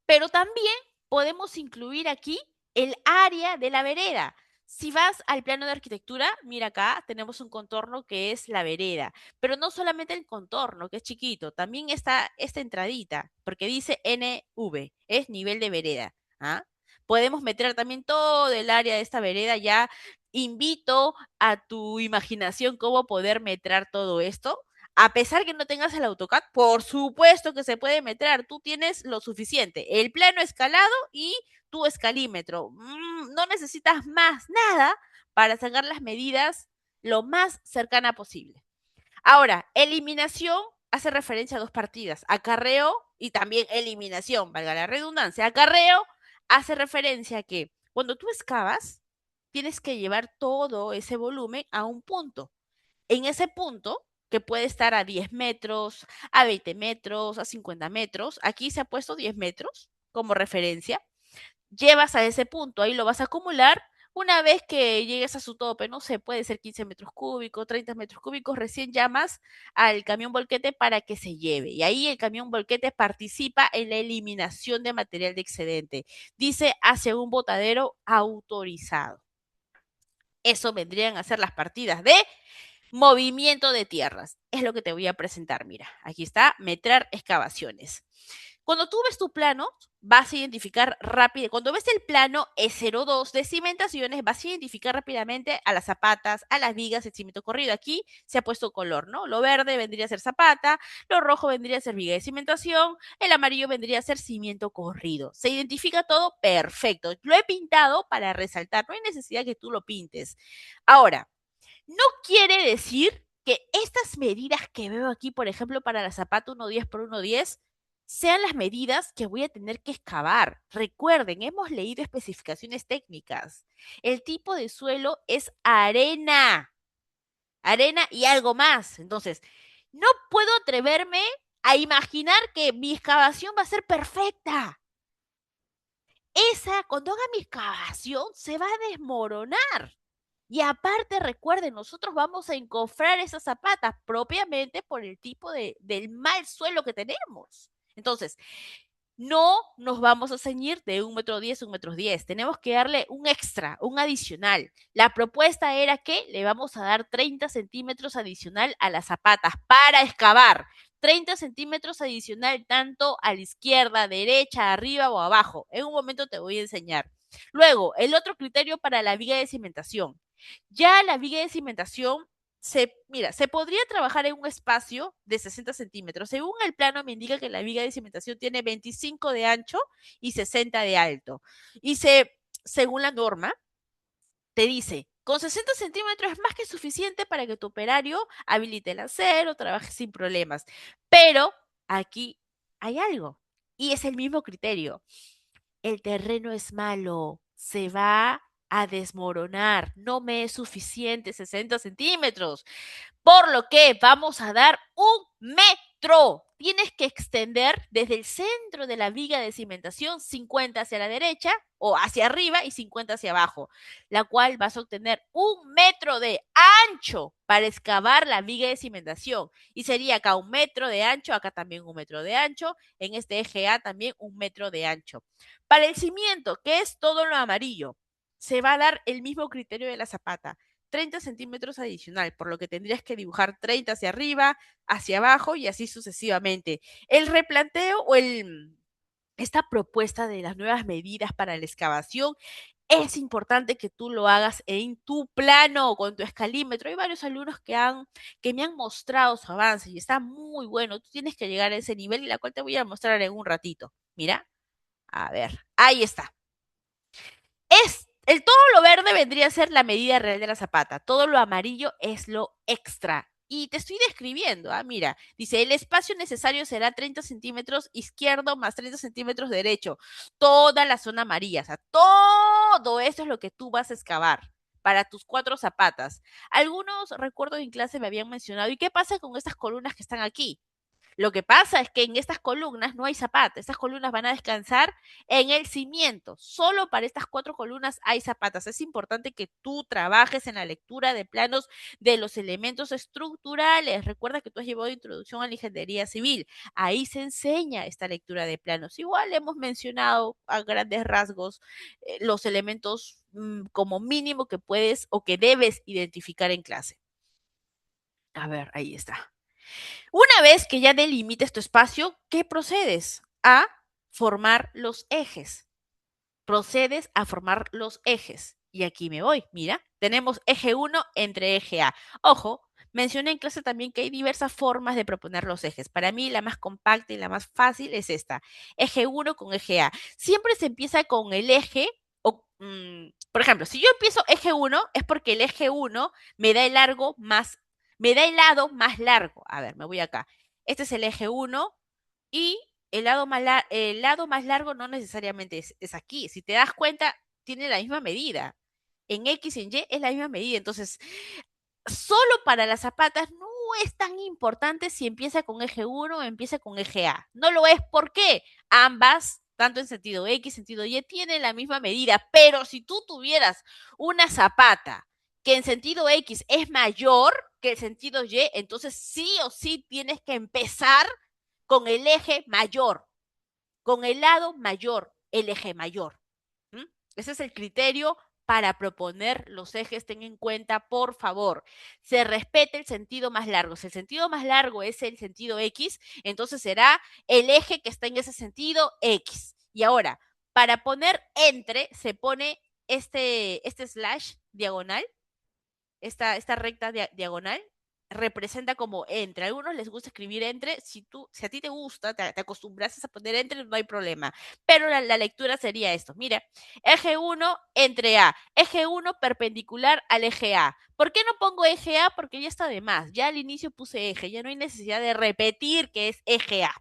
Pero también podemos incluir aquí el área de la vereda. Si vas al plano de arquitectura, mira acá, tenemos un contorno que es la vereda, pero no solamente el contorno, que es chiquito, también está esta entradita, porque dice NV, es nivel de vereda. ¿Ah? Podemos meter también todo el área de esta vereda. Ya invito a tu imaginación cómo poder metrar todo esto. A pesar que no tengas el AutoCAD, por supuesto que se puede meter. Tú tienes lo suficiente, el plano escalado y tu escalímetro. No necesitas más nada para sacar las medidas lo más cercana posible. Ahora, eliminación hace referencia a dos partidas, acarreo y también eliminación, valga la redundancia. Acarreo hace referencia a que cuando tú excavas, tienes que llevar todo ese volumen a un punto. En ese punto, que puede estar a 10 metros, a 20 metros, a 50 metros, aquí se ha puesto 10 metros como referencia, llevas a ese punto, ahí lo vas a acumular. Una vez que llegues a su tope, no sé, puede ser 15 metros cúbicos, 30 metros cúbicos, recién llamas al camión volquete para que se lleve. Y ahí el camión volquete participa en la eliminación de material de excedente. Dice hacia un botadero autorizado. Eso vendrían a ser las partidas de movimiento de tierras. Es lo que te voy a presentar. Mira, aquí está, metrar excavaciones. Cuando tú ves tu plano, vas a identificar rápido. Cuando ves el plano E02 de cimentaciones, vas a identificar rápidamente a las zapatas, a las vigas, el cimiento corrido. Aquí se ha puesto color, ¿no? Lo verde vendría a ser zapata, lo rojo vendría a ser viga de cimentación, el amarillo vendría a ser cimiento corrido. Se identifica todo perfecto. Lo he pintado para resaltar, no hay necesidad que tú lo pintes. Ahora, no quiere decir que estas medidas que veo aquí, por ejemplo, para la zapata 1.10 por 1.10, sean las medidas que voy a tener que excavar. Recuerden, hemos leído especificaciones técnicas. El tipo de suelo es arena, arena y algo más. Entonces, no puedo atreverme a imaginar que mi excavación va a ser perfecta. Cuando haga mi excavación, se va a desmoronar. Y aparte, recuerden, nosotros vamos a encofrar esas zapatas propiamente por el tipo del mal suelo que tenemos. Entonces, no nos vamos a ceñir de 1,10 m a 1,10 m. Tenemos que darle un extra, un adicional. La propuesta era que le vamos a dar 30 centímetros adicional a las zapatas para excavar. 30 centímetros adicional tanto a la izquierda, derecha, arriba o abajo. En un momento te voy a enseñar. Luego, el otro criterio para la viga de cimentación. Ya la viga de cimentación mira, se podría trabajar en un espacio de 60 centímetros. Según el plano me indica que la viga de cimentación tiene 25 de ancho y 60 de alto. Y según la norma, te dice, con 60 centímetros es más que suficiente para que tu operario habilite el acero, trabaje sin problemas. Pero aquí hay algo, y es el mismo criterio. El terreno es malo, se va a desmoronar, no me es suficiente 60 centímetros. Por lo que vamos a dar 1 metro. Tienes que extender desde el centro de la viga de cimentación 50 hacia la derecha o hacia arriba y 50 hacia abajo, la cual vas a obtener 1 metro de ancho para excavar la viga de cimentación. Y sería acá 1 metro de ancho, acá también 1 metro de ancho, en este eje A también 1 metro de ancho. Para el cimiento, que es todo lo amarillo, se va a dar el mismo criterio de la zapata. 30 centímetros adicional, por lo que tendrías que dibujar 30 hacia arriba, hacia abajo y así sucesivamente. El replanteo o esta propuesta de las nuevas medidas para la excavación es importante que tú lo hagas en tu plano con tu escalímetro. Hay varios alumnos que me han mostrado su avance y está muy bueno. Tú tienes que llegar a ese nivel y la cual te voy a mostrar en un ratito. Mira, a ver, ahí está. Todo lo verde vendría a ser la medida real de la zapata, todo lo amarillo es lo extra. Y te estoy describiendo, mira, dice, el espacio necesario será 30 centímetros izquierdo más 30 centímetros derecho, toda la zona amarilla, o sea, todo eso es lo que tú vas a excavar para tus 4 zapatas. Algunos, recuerdo en clase me habían mencionado, ¿y qué pasa con estas columnas que están aquí? Lo que pasa es que en estas columnas no hay zapatas, estas columnas van a descansar en el cimiento. Solo para estas 4 columnas hay zapatas. Es importante que tú trabajes en la lectura de planos de los elementos estructurales. Recuerda que tú has llevado introducción a la ingeniería civil. Ahí se enseña esta lectura de planos. Igual hemos mencionado a grandes rasgos los elementos como mínimo que puedes o que debes identificar en clase. A ver, ahí está. Una vez que ya delimites tu espacio, ¿qué procedes? A formar los ejes. Procedes a formar los ejes. Y aquí me voy. Mira, tenemos eje 1 entre eje A. Ojo, mencioné en clase también que hay diversas formas de proponer los ejes. Para mí la más compacta y la más fácil es esta. Eje 1 con eje A. Siempre se empieza con el eje por ejemplo, si yo empiezo eje 1 es porque el eje 1 me da el largo más, me da el lado más largo. A ver, me voy acá. Este es el eje 1 y el lado más largo no necesariamente es aquí. Si te das cuenta, tiene la misma medida. En X y en Y es la misma medida. Entonces, solo para las zapatas no es tan importante si empieza con eje 1 o empieza con eje A. No lo es porque ambas, tanto en sentido X, sentido Y, tienen la misma medida. Pero si tú tuvieras una zapata que en sentido X es mayor que el sentido Y, entonces sí o sí tienes que empezar con el eje mayor, con el lado mayor, el eje mayor. ¿Mm? Ese es el criterio para proponer los ejes. Ten en cuenta, por favor, se respete el sentido más largo. Si el sentido más largo es el sentido X, entonces será el eje que está en ese sentido X. Y ahora, para poner entre, se pone este slash diagonal, esta recta diagonal, representa como entre. A algunos les gusta escribir entre. Si a ti te gusta, te acostumbras a poner entre, no hay problema. Pero la lectura sería esto. Mira, eje 1 entre A. Eje 1 perpendicular al eje A. ¿Por qué no pongo eje A? Porque ya está de más. Ya al inicio puse eje. Ya no hay necesidad de repetir que es eje A.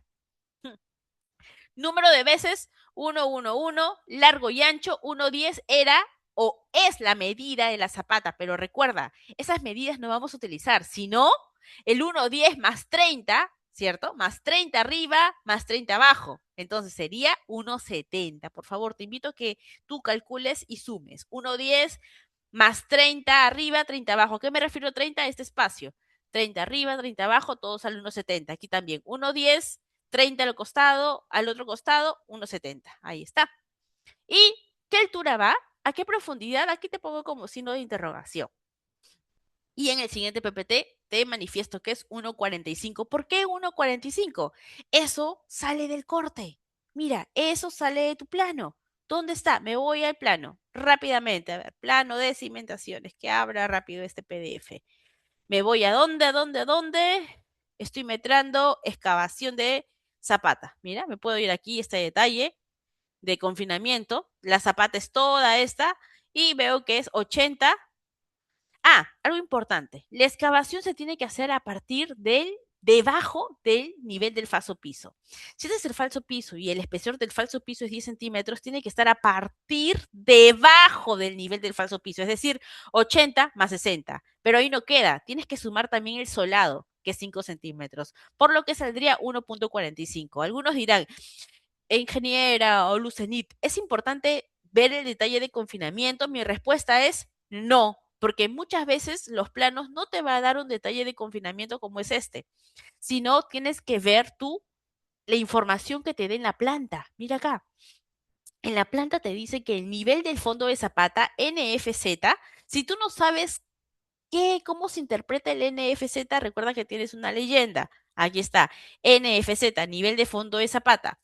Número de veces, 1, 1, 1, largo y ancho, 1, 10 era o es la medida de la zapata, pero recuerda, esas medidas no vamos a utilizar, sino el 1, 10 más 30, ¿cierto? Más 30 arriba, más 30 abajo. Entonces sería 1,70. Por favor, te invito a que tú calcules y sumes. 1, 10 más 30 arriba, 30 abajo. ¿A qué me refiero 30? A este espacio. 30 arriba, 30 abajo, todo sale 1,70. Aquí también. 1, 10 30 al otro costado, 1,70. Ahí está. ¿Y qué altura va? ¿A qué profundidad? Aquí te pongo como signo de interrogación. Y en el siguiente PPT te manifiesto que es 1,45. ¿Por qué 1,45? Eso sale del corte. Mira, eso sale de tu plano. ¿Dónde está? Me voy al plano. Rápidamente. A ver, plano de cimentaciones. Que abra rápido este PDF. Me voy a dónde, a dónde, a dónde. Estoy metrando excavación de zapata. Mira, me puedo ir aquí, este detalle de confinamiento. La zapata es toda esta y veo que es 80. Ah, algo importante. La excavación se tiene que hacer a partir debajo del nivel del falso piso. Si este es el falso piso y el espesor del falso piso es 10 centímetros, tiene que estar a partir debajo del nivel del falso piso, es decir, 80 más 60. Pero ahí no queda, tienes que sumar también el solado, que es 5 centímetros, por lo que saldría 1,45. Algunos dirán, ingeniera o Lucenit, ¿es importante ver el detalle de confinamiento? Mi respuesta es no, porque muchas veces los planos no te va a dar un detalle de confinamiento como es este, sino tienes que ver tú la información que te dé en la planta. Mira acá, en la planta te dice que el nivel del fondo de zapata, NFZ, si tú no sabes cómo se interpreta el NFZ, recuerda que tienes una leyenda. Aquí está, NFZ, nivel de fondo de zapata.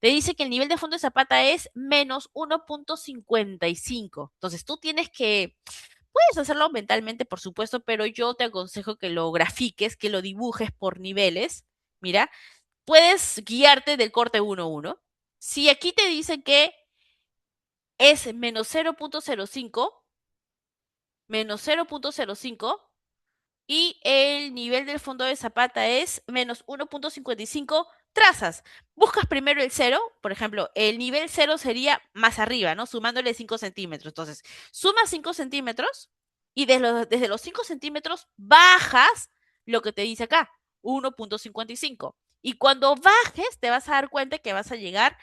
Te dice que el nivel de fondo de zapata es menos 1,55. Entonces tú tienes que, puedes hacerlo mentalmente, por supuesto, pero yo te aconsejo que lo grafiques, que lo dibujes por niveles. Mira, puedes guiarte del corte 1,1. Si aquí te dice que es menos 0,05, menos 0,05, y el nivel del fondo de zapata es menos 1,55 trazas. Buscas primero el cero, por ejemplo, el nivel cero sería más arriba, ¿no? Sumándole 5 centímetros. Entonces, sumas 5 centímetros y desde los 5 centímetros bajas lo que te dice acá, 1,55. Y cuando bajes, te vas a dar cuenta que vas a llegar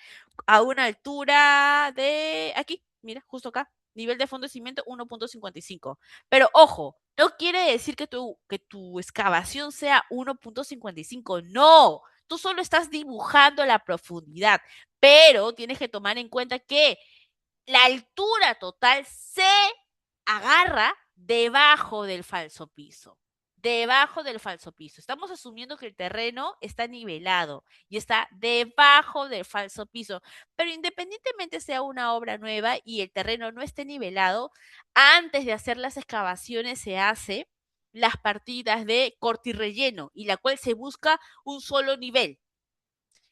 a una altura de aquí, mira, justo acá, nivel de fondo de cimiento 1,55. Pero ojo, no quiere decir que tu excavación sea 1,55. No, tú solo estás dibujando la profundidad, pero tienes que tomar en cuenta que la altura total se agarra debajo del falso piso. Debajo del falso piso. Estamos asumiendo que el terreno está nivelado y está debajo del falso piso. Pero independientemente sea una obra nueva y el terreno no esté nivelado, antes de hacer las excavaciones se hace las partidas de corte y relleno, y la cual se busca un solo nivel,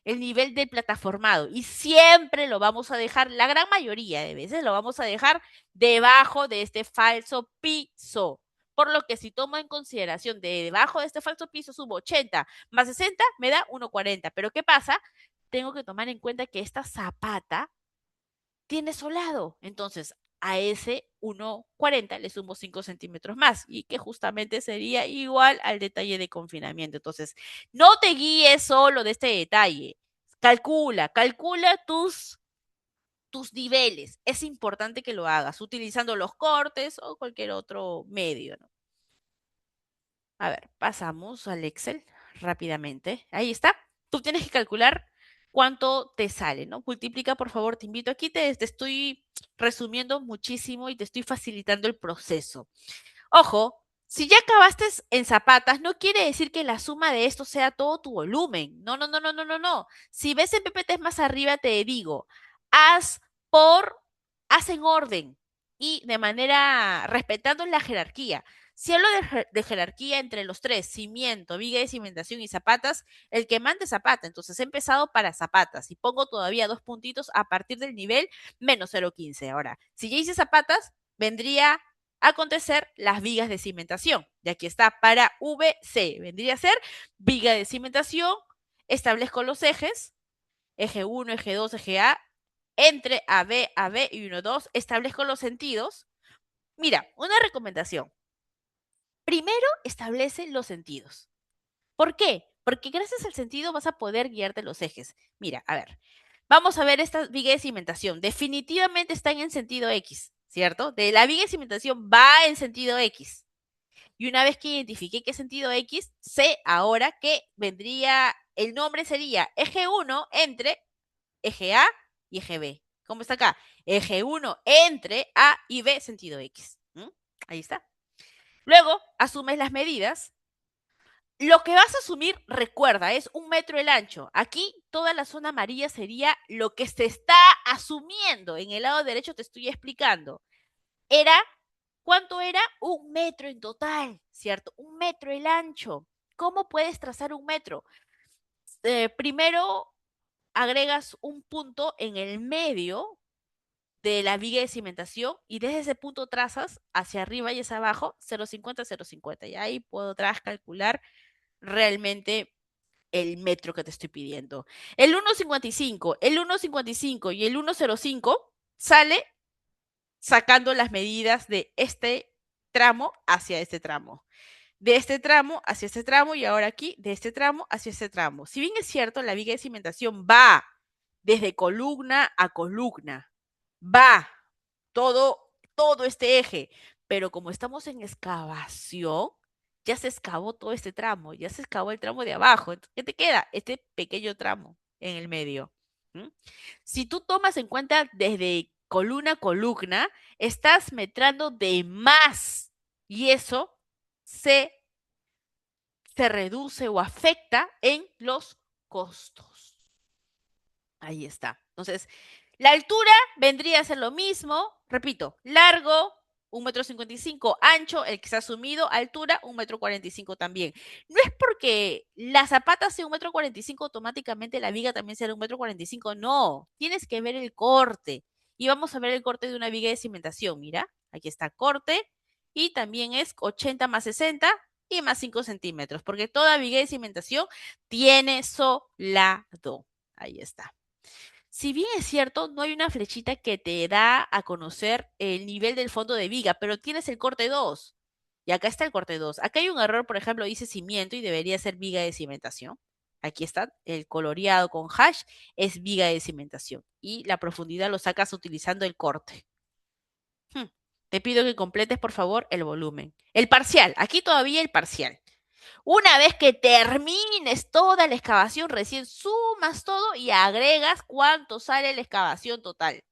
el nivel del plataformado, y siempre lo vamos a dejar, la gran mayoría de veces lo vamos a dejar debajo de este falso piso. Por lo que si tomo en consideración de debajo de este falso piso, subo 80 más 60, me da 1,40. Pero ¿qué pasa? tengo que tomar en cuenta que esta zapata tiene solado. Entonces, a ese 1,40 le sumo 5 centímetros más y que justamente sería igual al detalle de confinamiento. Entonces, no te guíes solo de este detalle. Calcula tus niveles. Es importante que lo hagas utilizando los cortes o cualquier otro medio, ¿no? A ver, pasamos al Excel rápidamente. Ahí está. Tú tienes que calcular cuánto te sale, ¿no? Multiplica, por favor, te invito aquí, te estoy resumiendo muchísimo y te estoy facilitando el proceso. Ojo, si ya acabaste en zapatas, no quiere decir que la suma de esto sea todo tu volumen. No, no, no, no, no, no, no. Si ves en PPT más arriba, te digo, haz por, haz en orden y de manera respetando la jerarquía. Si hablo de jerarquía entre los tres, cimiento, viga de cimentación y zapatas, el que mande zapata. Entonces he empezado para zapatas y pongo todavía 2 puntitos a partir del nivel menos 0,15. Ahora, si ya hice zapatas, vendría acontecer las vigas de cimentación. Y aquí está para VC. Vendría a ser viga de cimentación. Establezco los ejes. Eje 1, eje 2, eje A. Entre AB y 1, 2. Establezco los sentidos. Mira, una recomendación. Primero establece los sentidos. ¿Por qué? Porque gracias al sentido vas a poder guiarte los ejes. Mira, a ver, vamos a ver esta viga de cimentación. Definitivamente están en sentido X, ¿cierto? De la viga de cimentación va en sentido X. Y una vez que identifiqué qué sentido X, sé ahora que vendría, el nombre sería eje 1 entre eje A y eje B. ¿Cómo está acá? Eje 1 entre A y B sentido X. ¿Mm? Ahí está. Luego, asumes las medidas. Lo que vas a asumir, recuerda, es 1 metro el ancho. Aquí toda la zona amarilla sería lo que se está asumiendo. En el lado derecho te estoy explicando. Era, ¿cuánto era? 1 metro en total, ¿cierto? 1 metro el ancho. ¿Cómo puedes trazar 1 metro? Primero agregas un punto en el medio de la viga de cimentación y desde ese punto trazas hacia arriba y hacia abajo 0,50, 0,50. Y ahí podrás calcular realmente el metro que te estoy pidiendo. El 1,55, el 1,55 y el 1,05 sale sacando las medidas de este tramo hacia este tramo. De este tramo hacia este tramo y ahora aquí de este tramo hacia este tramo. Si bien es cierto, la viga de cimentación va desde columna a columna, va todo este eje, pero como estamos en excavación, ya se excavó todo este tramo, ya se excavó el tramo de abajo. Entonces, ¿qué te queda? Este pequeño tramo en el medio. ¿Mm? Si tú tomas en cuenta desde columna a columna, estás metrando de más y eso se, se reduce o afecta en los costos. Ahí está. Entonces, la altura vendría a ser lo mismo, repito, largo, 1,55 m, ancho, el que se ha asumido, altura, 1,45 m también. No es porque la zapata sea 1,45 m automáticamente la viga también será 1,45 m, no, tienes que ver el corte. Y vamos a ver el corte de una viga de cimentación, mira, aquí está corte, y también es 80 más 60 y más 5 centímetros, porque toda viga de cimentación tiene solado. Ahí está. Si bien es cierto, no hay una flechita que te da a conocer el nivel del fondo de viga, pero tienes el corte 2. Y acá está el corte 2. Acá hay un error, por ejemplo, dice cimiento y debería ser viga de cimentación. Aquí está, el coloreado con hash es viga de cimentación. Y la profundidad lo sacas utilizando el corte. Hmm. Te pido que completes, por favor, el volumen. El parcial, aquí todavía el parcial. Una vez que termines toda la excavación, recién sumas todo y agregas cuánto sale la excavación total.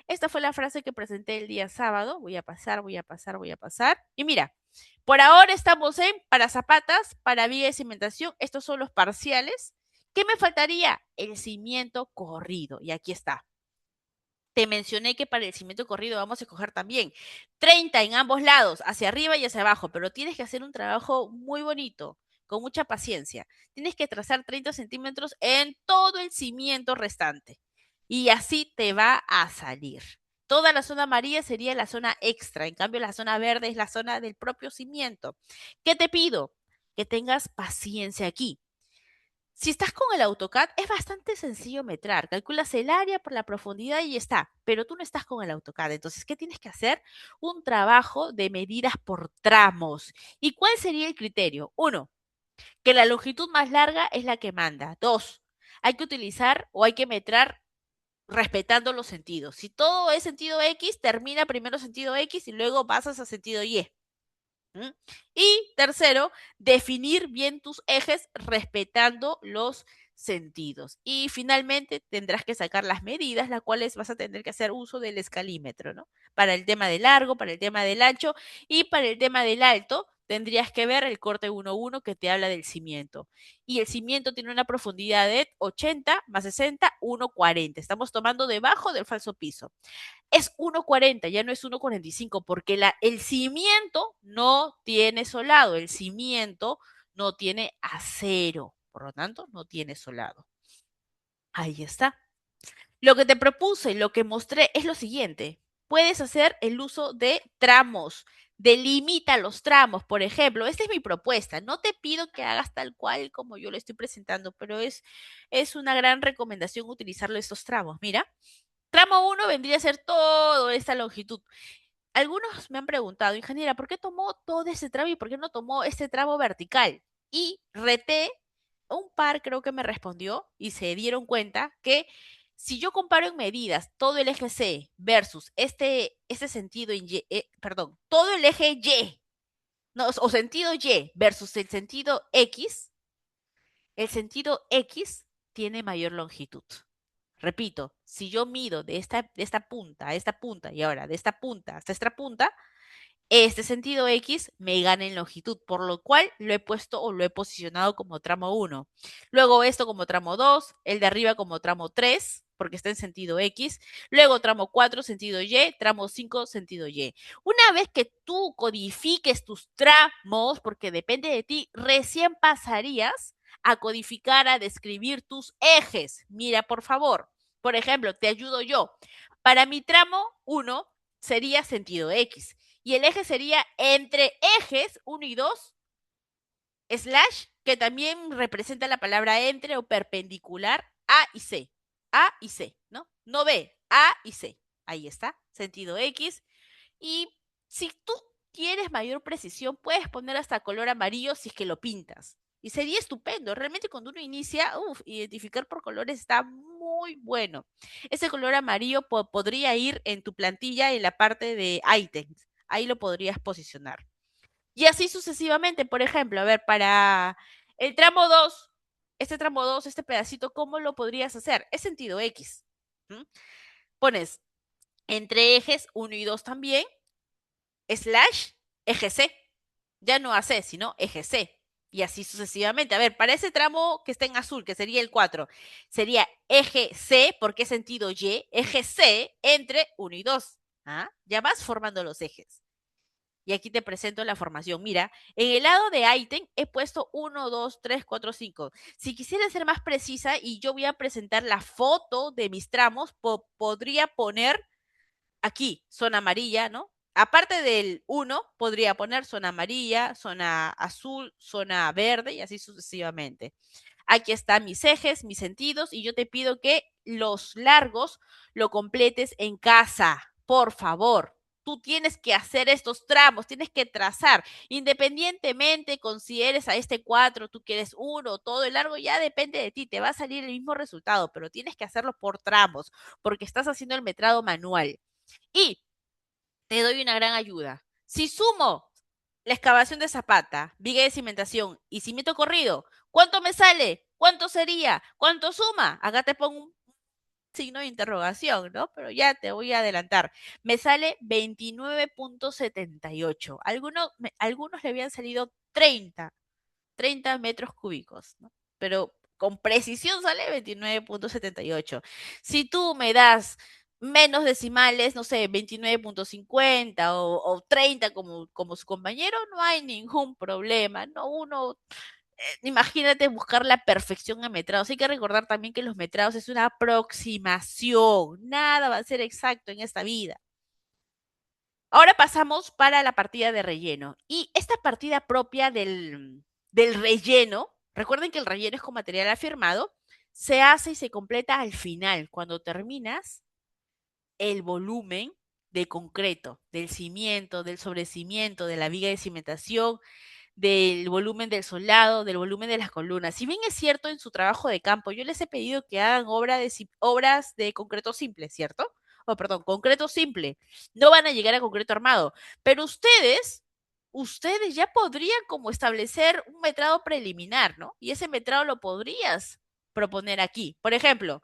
Esta fue la frase que presenté el día sábado. Voy a pasar, voy a pasar, voy a pasar. Y mira, por ahora estamos en para zapatas, para viga de cimentación. Estos son los parciales. ¿Qué me faltaría? El cimiento corrido. Y aquí está. Te mencioné que para el cimiento corrido vamos a escoger también 30 en ambos lados, hacia arriba y hacia abajo, pero tienes que hacer un trabajo muy bonito, con mucha paciencia. Tienes que trazar 30 centímetros en todo el cimiento restante y así te va a salir. Toda la zona amarilla sería la zona extra, en cambio la zona verde es la zona del propio cimiento. ¿Qué te pido? Que tengas paciencia aquí. Si estás con el AutoCAD, es bastante sencillo metrar. Calculas el área por la profundidad y ya está. Pero tú no estás con el AutoCAD. Entonces, ¿qué tienes que hacer? Un trabajo de medidas por tramos. ¿Y cuál sería el criterio? Uno, que la longitud más larga es la que manda. Dos, hay que utilizar o hay que metrar respetando los sentidos. Si todo es sentido X, termina primero sentido X y luego pasas a sentido Y. ¿Mm? Y tercero, definir bien tus ejes respetando los sentidos. Y finalmente tendrás que sacar las medidas, las cuales vas a tener que hacer uso del escalímetro, ¿no? Para el tema de largo, para el tema del ancho y para el tema del alto. Tendrías que ver el corte 1.1 que te habla del cimiento. Y el cimiento tiene una profundidad de 80 más 60, 1.40. Estamos tomando debajo del falso piso. Es 1.40, ya no es 1.45, porque el cimiento no tiene solado, el cimiento no tiene acero, por lo tanto, no tiene solado. Ahí está. Lo que te propuse, lo que mostré es lo siguiente. Puedes hacer el uso de tramos. Delimita los tramos, por ejemplo. Esta es mi propuesta. No te pido que hagas tal cual como yo lo estoy presentando, pero es una gran recomendación utilizarlo estos tramos. Mira, tramo 1 vendría a ser toda esta longitud. Algunos me han preguntado, ingeniera, ¿por qué tomó todo ese tramo y por qué no tomó este tramo vertical? Y reté, un par creo que me respondió y se dieron cuenta que si yo comparo en medidas todo el eje C versus este sentido en Y, perdón, todo el eje Y, no, o sentido Y versus el sentido X tiene mayor longitud. Repito, si yo mido de esta punta a esta punta y ahora de esta punta hasta esta punta, este sentido X me gana en longitud, por lo cual lo he puesto o lo he posicionado como tramo 1. Luego esto como tramo 2, el de arriba como tramo 3, porque está en sentido X. Luego tramo 4, sentido Y, tramo 5, sentido Y. Una vez que tú codifiques tus tramos, porque depende de ti, recién pasarías a codificar, a describir tus ejes. Mira, por favor. Por ejemplo, te ayudo yo. Para mi tramo 1 sería sentido X. Y el eje sería entre ejes 1 y 2, slash, que también representa la palabra entre o perpendicular, A y C. A y C, ¿no? No B, A y C. Ahí está, sentido X. Y si tú quieres mayor precisión, puedes poner hasta color amarillo si es que lo pintas. Y sería estupendo. Realmente cuando uno inicia, identificar por colores está muy bueno. Ese color amarillo podría ir en tu plantilla en la parte de items. Ahí lo podrías posicionar. Y así sucesivamente. Por ejemplo, a ver, para el tramo 2, este pedacito, ¿cómo lo podrías hacer? Es sentido X. ¿Mm? Pones entre ejes 1 y 2 también, slash, eje C. Ya no AC, sino eje C. Y así sucesivamente. A ver, para ese tramo que está en azul, que sería el 4, sería eje C, porque es sentido Y, eje C entre 1 y 2. ¿Ah? Ya vas formando los ejes. Y aquí te presento la formación. Mira, en el lado de ítem he puesto 1, 2, 3, 4, 5. Si quisiera ser más precisa y yo voy a presentar la foto de mis tramos, podría poner aquí, zona amarilla, ¿no? Aparte del 1, podría poner zona amarilla, zona azul, zona verde y así sucesivamente. Aquí están mis ejes, mis sentidos y yo te pido que los largos lo completes en casa, por favor. Tú tienes que hacer estos tramos, tienes que trazar, independientemente consideres a este 4, tú quieres 1, todo el largo, ya depende de ti, te va a salir el mismo resultado, pero tienes que hacerlo por tramos, porque estás haciendo el metrado manual. Y te doy una gran ayuda. Si sumo la excavación de zapata, viga de cimentación y cimiento corrido, ¿cuánto me sale? ¿Cuánto sería? ¿Cuánto suma? Acá te pongo un signo de interrogación, ¿no? Pero ya te voy a adelantar. Me sale 29.78. Algunos le habían salido 30 metros cúbicos, ¿no? Pero con precisión sale 29.78. Si tú me das menos decimales, no sé, 29.50 o 30 como su compañero, no hay ningún problema, ¿no? Imagínate buscar la perfección en metrados. Hay que recordar también que los metrados es una aproximación, nada va a ser exacto en esta vida. Ahora pasamos para la partida de relleno. Y esta partida propia del relleno Recuerden que el relleno es con material afirmado, se hace y se completa al final, cuando terminas el volumen de concreto, del cimiento, del sobrecimiento, de la viga de cimentación, del volumen del solado, del volumen de las columnas. Si bien es cierto en su trabajo de campo, yo les he pedido que hagan obras de concreto simple, ¿cierto? O perdón, concreto simple. No van a llegar a concreto armado, pero ustedes ya podrían como establecer un metrado preliminar, ¿no? Y ese metrado lo podrías proponer aquí. Por ejemplo,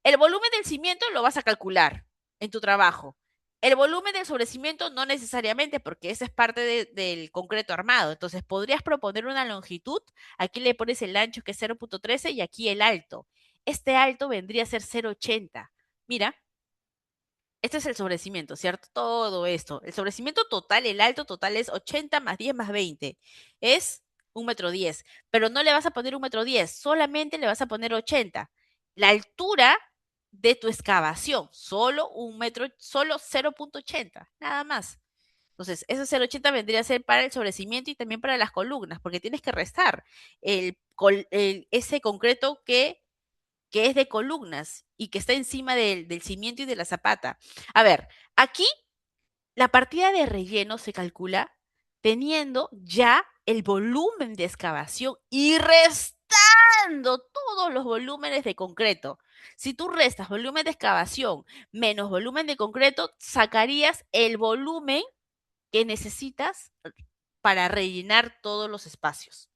el volumen del cimiento lo vas a calcular en tu trabajo. El volumen del sobrecimiento no necesariamente, porque esa es parte del concreto armado. Entonces, podrías proponer una longitud. Aquí le pones el ancho, que es 0.13, y aquí el alto. Este alto vendría a ser 0.80. Mira, este es el sobrecimiento, ¿cierto? Todo esto. El sobrecimiento total, el alto total es 80 más 10 más 20. Es 1,10 m. Pero no le vas a poner 1,10 m, solamente le vas a poner 80. La altura de tu excavación, solo 1 metro, solo 0.80, nada más. Entonces, ese 0.80 vendría a ser para el sobrecimiento y también para las columnas, porque tienes que restar ese concreto que es de columnas y que está encima del cimiento y de la zapata. A ver, aquí la partida de relleno se calcula teniendo ya el volumen de excavación y restando todos los volúmenes de concreto. Si tú restas volumen de excavación menos volumen de concreto, sacarías el volumen que necesitas para rellenar todos los espacios.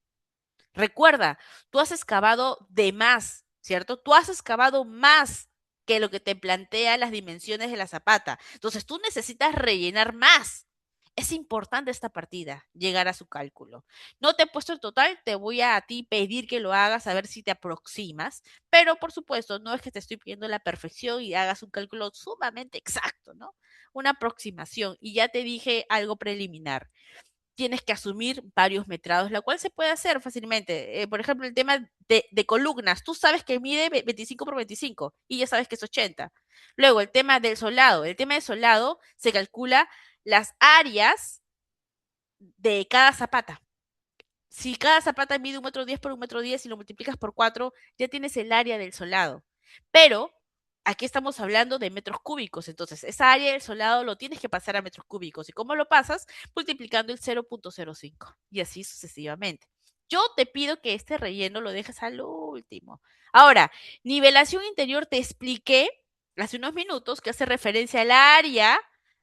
Recuerda, tú has excavado de más, ¿cierto? Tú has excavado más que lo que te plantea las dimensiones de la zapata. Entonces, tú necesitas rellenar más. Es importante esta partida, llegar a su cálculo. No te he puesto el total, te voy a ti pedir que lo hagas a ver si te aproximas, pero por supuesto, no es que te estoy pidiendo la perfección y hagas un cálculo sumamente exacto, ¿no? Una aproximación. Y ya te dije algo preliminar, tienes que asumir varios metrados, la cual se puede hacer fácilmente. Por ejemplo, el tema de columnas, tú sabes que mide 25 por 25 y ya sabes que es 80. Luego, el tema del solado. El tema del solado se calcula las áreas de cada zapata. Si cada zapata mide 1,10 m por 1,10 m y lo multiplicas por 4, ya tienes el área del solado. Pero aquí estamos hablando de metros cúbicos, entonces esa área del solado lo tienes que pasar a metros cúbicos. ¿Y cómo lo pasas? Multiplicando el 0.05 y así sucesivamente. Yo te pido que este relleno lo dejes al último. Ahora, nivelación interior te expliqué hace unos minutos que hace referencia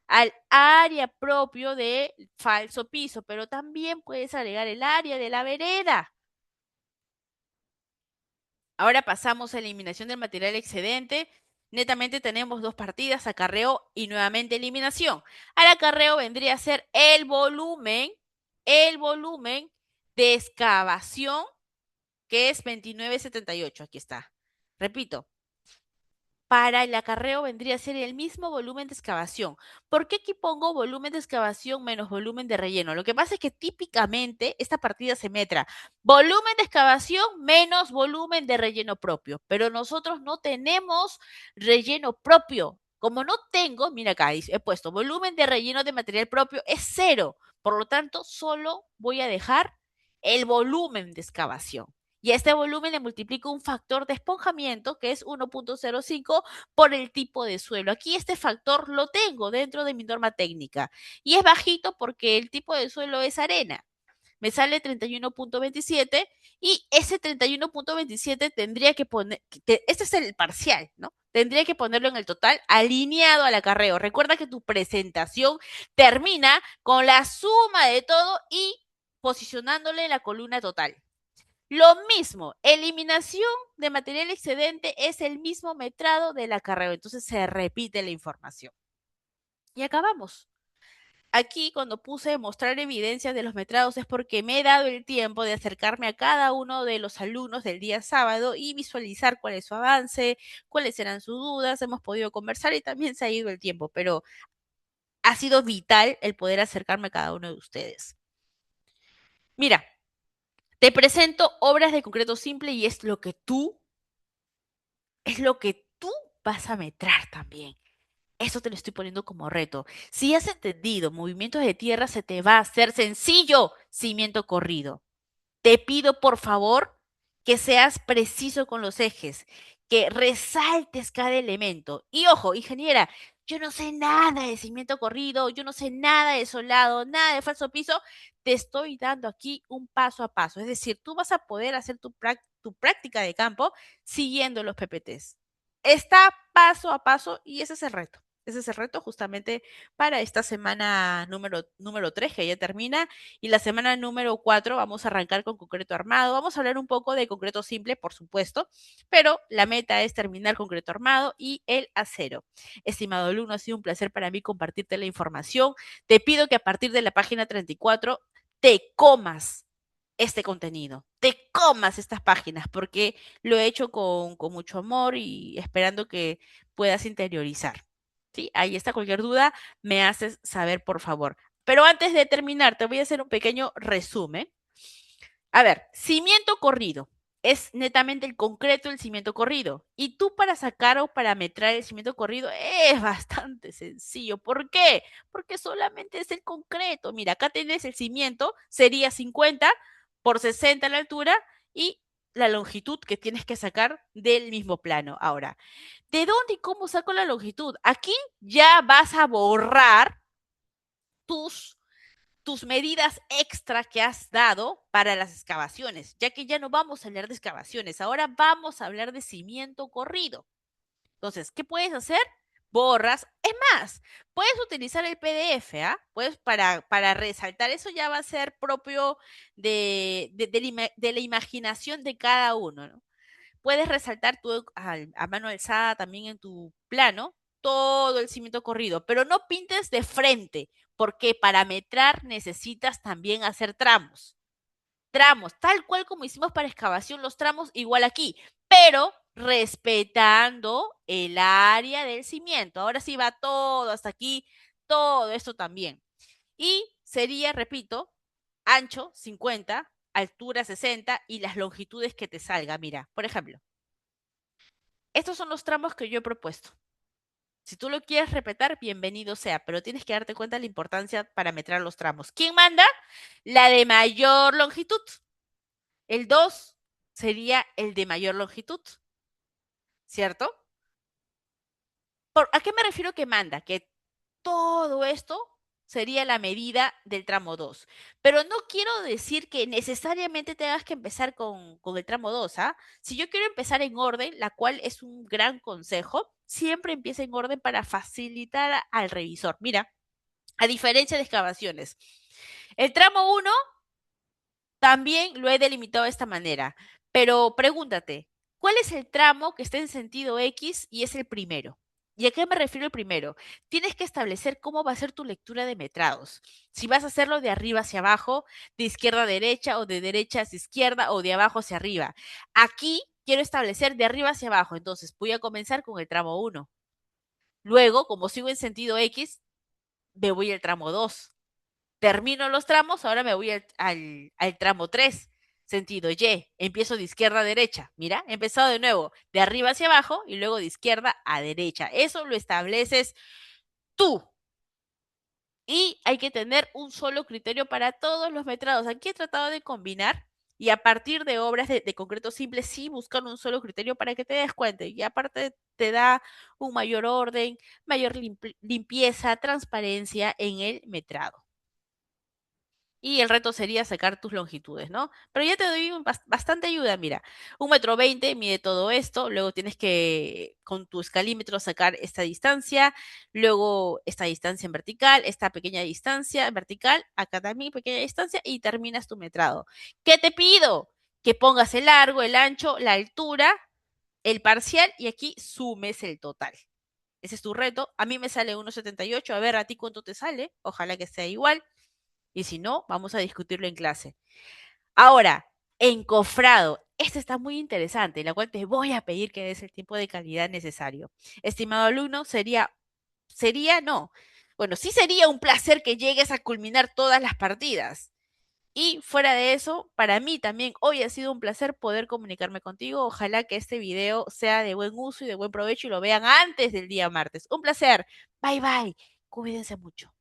al área propio de falso piso, pero también puedes agregar el área de la vereda. Ahora pasamos a eliminación del material excedente. Netamente tenemos dos partidas, acarreo y nuevamente eliminación. Al acarreo vendría a ser el volumen de excavación, que es 29,78. Aquí está. Repito, para el acarreo vendría a ser el mismo volumen de excavación. ¿Por qué aquí pongo volumen de excavación menos volumen de relleno? Lo que pasa es que típicamente esta partida se metra volumen de excavación menos volumen de relleno propio, pero nosotros no tenemos relleno propio. Como no tengo, mira acá, he puesto volumen de relleno de material propio es 0, por lo tanto solo voy a dejar el volumen de excavación. Y a este volumen le multiplico un factor de esponjamiento que es 1.05 por el tipo de suelo. Aquí este factor lo tengo dentro de mi norma técnica y es bajito porque el tipo de suelo es arena. Me sale 31.27 y ese 31.27 tendría que poner, este es el parcial, ¿no? Tendría que ponerlo en el total alineado al acarreo. Recuerda que tu presentación termina con la suma de todo y posicionándole en la columna total. Lo mismo, eliminación de material excedente es el mismo metrado del acarreo, entonces se repite la información. Y acabamos. Aquí cuando puse mostrar evidencias de los metrados es porque me he dado el tiempo de acercarme a cada uno de los alumnos del día sábado y visualizar cuál es su avance, cuáles eran sus dudas, hemos podido conversar y también se ha ido el tiempo, pero ha sido vital el poder acercarme a cada uno de ustedes. Mira, te presento obras de concreto simple y es lo que tú vas a metrar también. Eso te lo estoy poniendo como reto. Si has entendido movimientos de tierra, se te va a hacer sencillo cimiento corrido. Te pido, por favor, que seas preciso con los ejes, que resaltes cada elemento. Y ojo, ingeniera, yo no sé nada de cimiento corrido, yo no sé nada de solado, nada de falso piso. Te estoy dando aquí un paso a paso. Es decir, tú vas a poder hacer tu práctica de campo siguiendo los PPTs. Está paso a paso y ese es el reto. Ese es el reto justamente para esta semana número 3 que ya termina y la semana número 4 vamos a arrancar con concreto armado. Vamos a hablar un poco de concreto simple, por supuesto, pero la meta es terminar concreto armado y el acero. Estimado alumno, ha sido un placer para mí compartirte la información. Te pido que a partir de la página 34 te comas este contenido, te comas estas páginas, porque lo he hecho con mucho amor y esperando que puedas interiorizar. ¿Sí? Ahí está, cualquier duda, me haces saber, por favor. Pero antes de terminar, te voy a hacer un pequeño resumen. A ver, cimiento corrido. Es netamente el concreto del cimiento corrido. Y tú para sacar o para metrar el cimiento corrido es bastante sencillo. ¿Por qué? Porque solamente es el concreto. Mira, acá tenés el cimiento, sería 50 por 60 la altura y la longitud que tienes que sacar del mismo plano. Ahora, ¿de dónde y cómo saco la longitud? Aquí ya vas a borrar tus medidas extra que has dado para las excavaciones, ya que ya no vamos a hablar de excavaciones, ahora vamos a hablar de cimiento corrido. Entonces, ¿qué puedes hacer? Borras. Es más, puedes utilizar el PDF, ¿ah? Pues para resaltar, eso ya va a ser propio de la imaginación de cada uno, ¿no? Puedes resaltar tú a mano alzada también en tu plano todo el cimiento corrido, pero no pintes de frente, porque para metrar necesitas también hacer tramos. Tramos, tal cual como hicimos para excavación, los tramos igual aquí, pero respetando el área del cimiento. Ahora sí va todo hasta aquí, todo esto también. Y sería, repito, ancho 50, altura 60 y las longitudes que te salga. Mira, por ejemplo, estos son los tramos que yo he propuesto. Si tú lo quieres respetar, bienvenido sea, pero tienes que darte cuenta de la importancia para metrar los tramos. ¿Quién manda? La de mayor longitud. El 2 sería el de mayor longitud, ¿cierto? ¿A qué me refiero que manda? Que todo esto sería la medida del tramo 2. Pero no quiero decir que necesariamente tengas que empezar con el tramo 2, ¿ah? Si yo quiero empezar en orden, la cual es un gran consejo, siempre empieza en orden para facilitar al revisor. Mira, a diferencia de excavaciones, el tramo 1 también lo he delimitado de esta manera, pero pregúntate, ¿cuál es el tramo que está en sentido X y es el primero? ¿Y a qué me refiero el primero? Tienes que establecer cómo va a ser tu lectura de metrados. Si vas a hacerlo de arriba hacia abajo, de izquierda a derecha o de derecha hacia izquierda o de abajo hacia arriba. Aquí quiero establecer de arriba hacia abajo, entonces voy a comenzar con el tramo 1. Luego, como sigo en sentido X, me voy al tramo 2. Termino los tramos, ahora me voy al tramo 3, sentido Y. Empiezo de izquierda a derecha. Mira, he empezado de nuevo, de arriba hacia abajo y luego de izquierda a derecha. Eso lo estableces tú. Y hay que tener un solo criterio para todos los metrados. Aquí he tratado de combinar y a partir de obras de concreto simple, sí buscar un solo criterio para que te des cuenta. Y aparte te da un mayor orden, mayor limpieza, transparencia en el metrado. Y el reto sería sacar tus longitudes, ¿no? Pero ya te doy bastante ayuda, mira. 1,20 m mide todo esto, luego tienes que con tu escalímetro sacar esta distancia, luego esta distancia en vertical, esta pequeña distancia en vertical, acá también pequeña distancia y terminas tu metrado. ¿Qué te pido? Que pongas el largo, el ancho, la altura, el parcial y aquí sumes el total. Ese es tu reto. A mí me sale 1,78. A ver, ¿a ti cuánto te sale? Ojalá que sea igual. Y si no, vamos a discutirlo en clase. Ahora, encofrado. Este está muy interesante, la cual te voy a pedir que des el tiempo de calidad necesario. Estimado alumno, no. Bueno, sí sería un placer que llegues a culminar todas las partidas. Y fuera de eso, para mí también hoy ha sido un placer poder comunicarme contigo. Ojalá que este video sea de buen uso y de buen provecho y lo vean antes del día martes. Un placer. Bye bye. Cuídense mucho.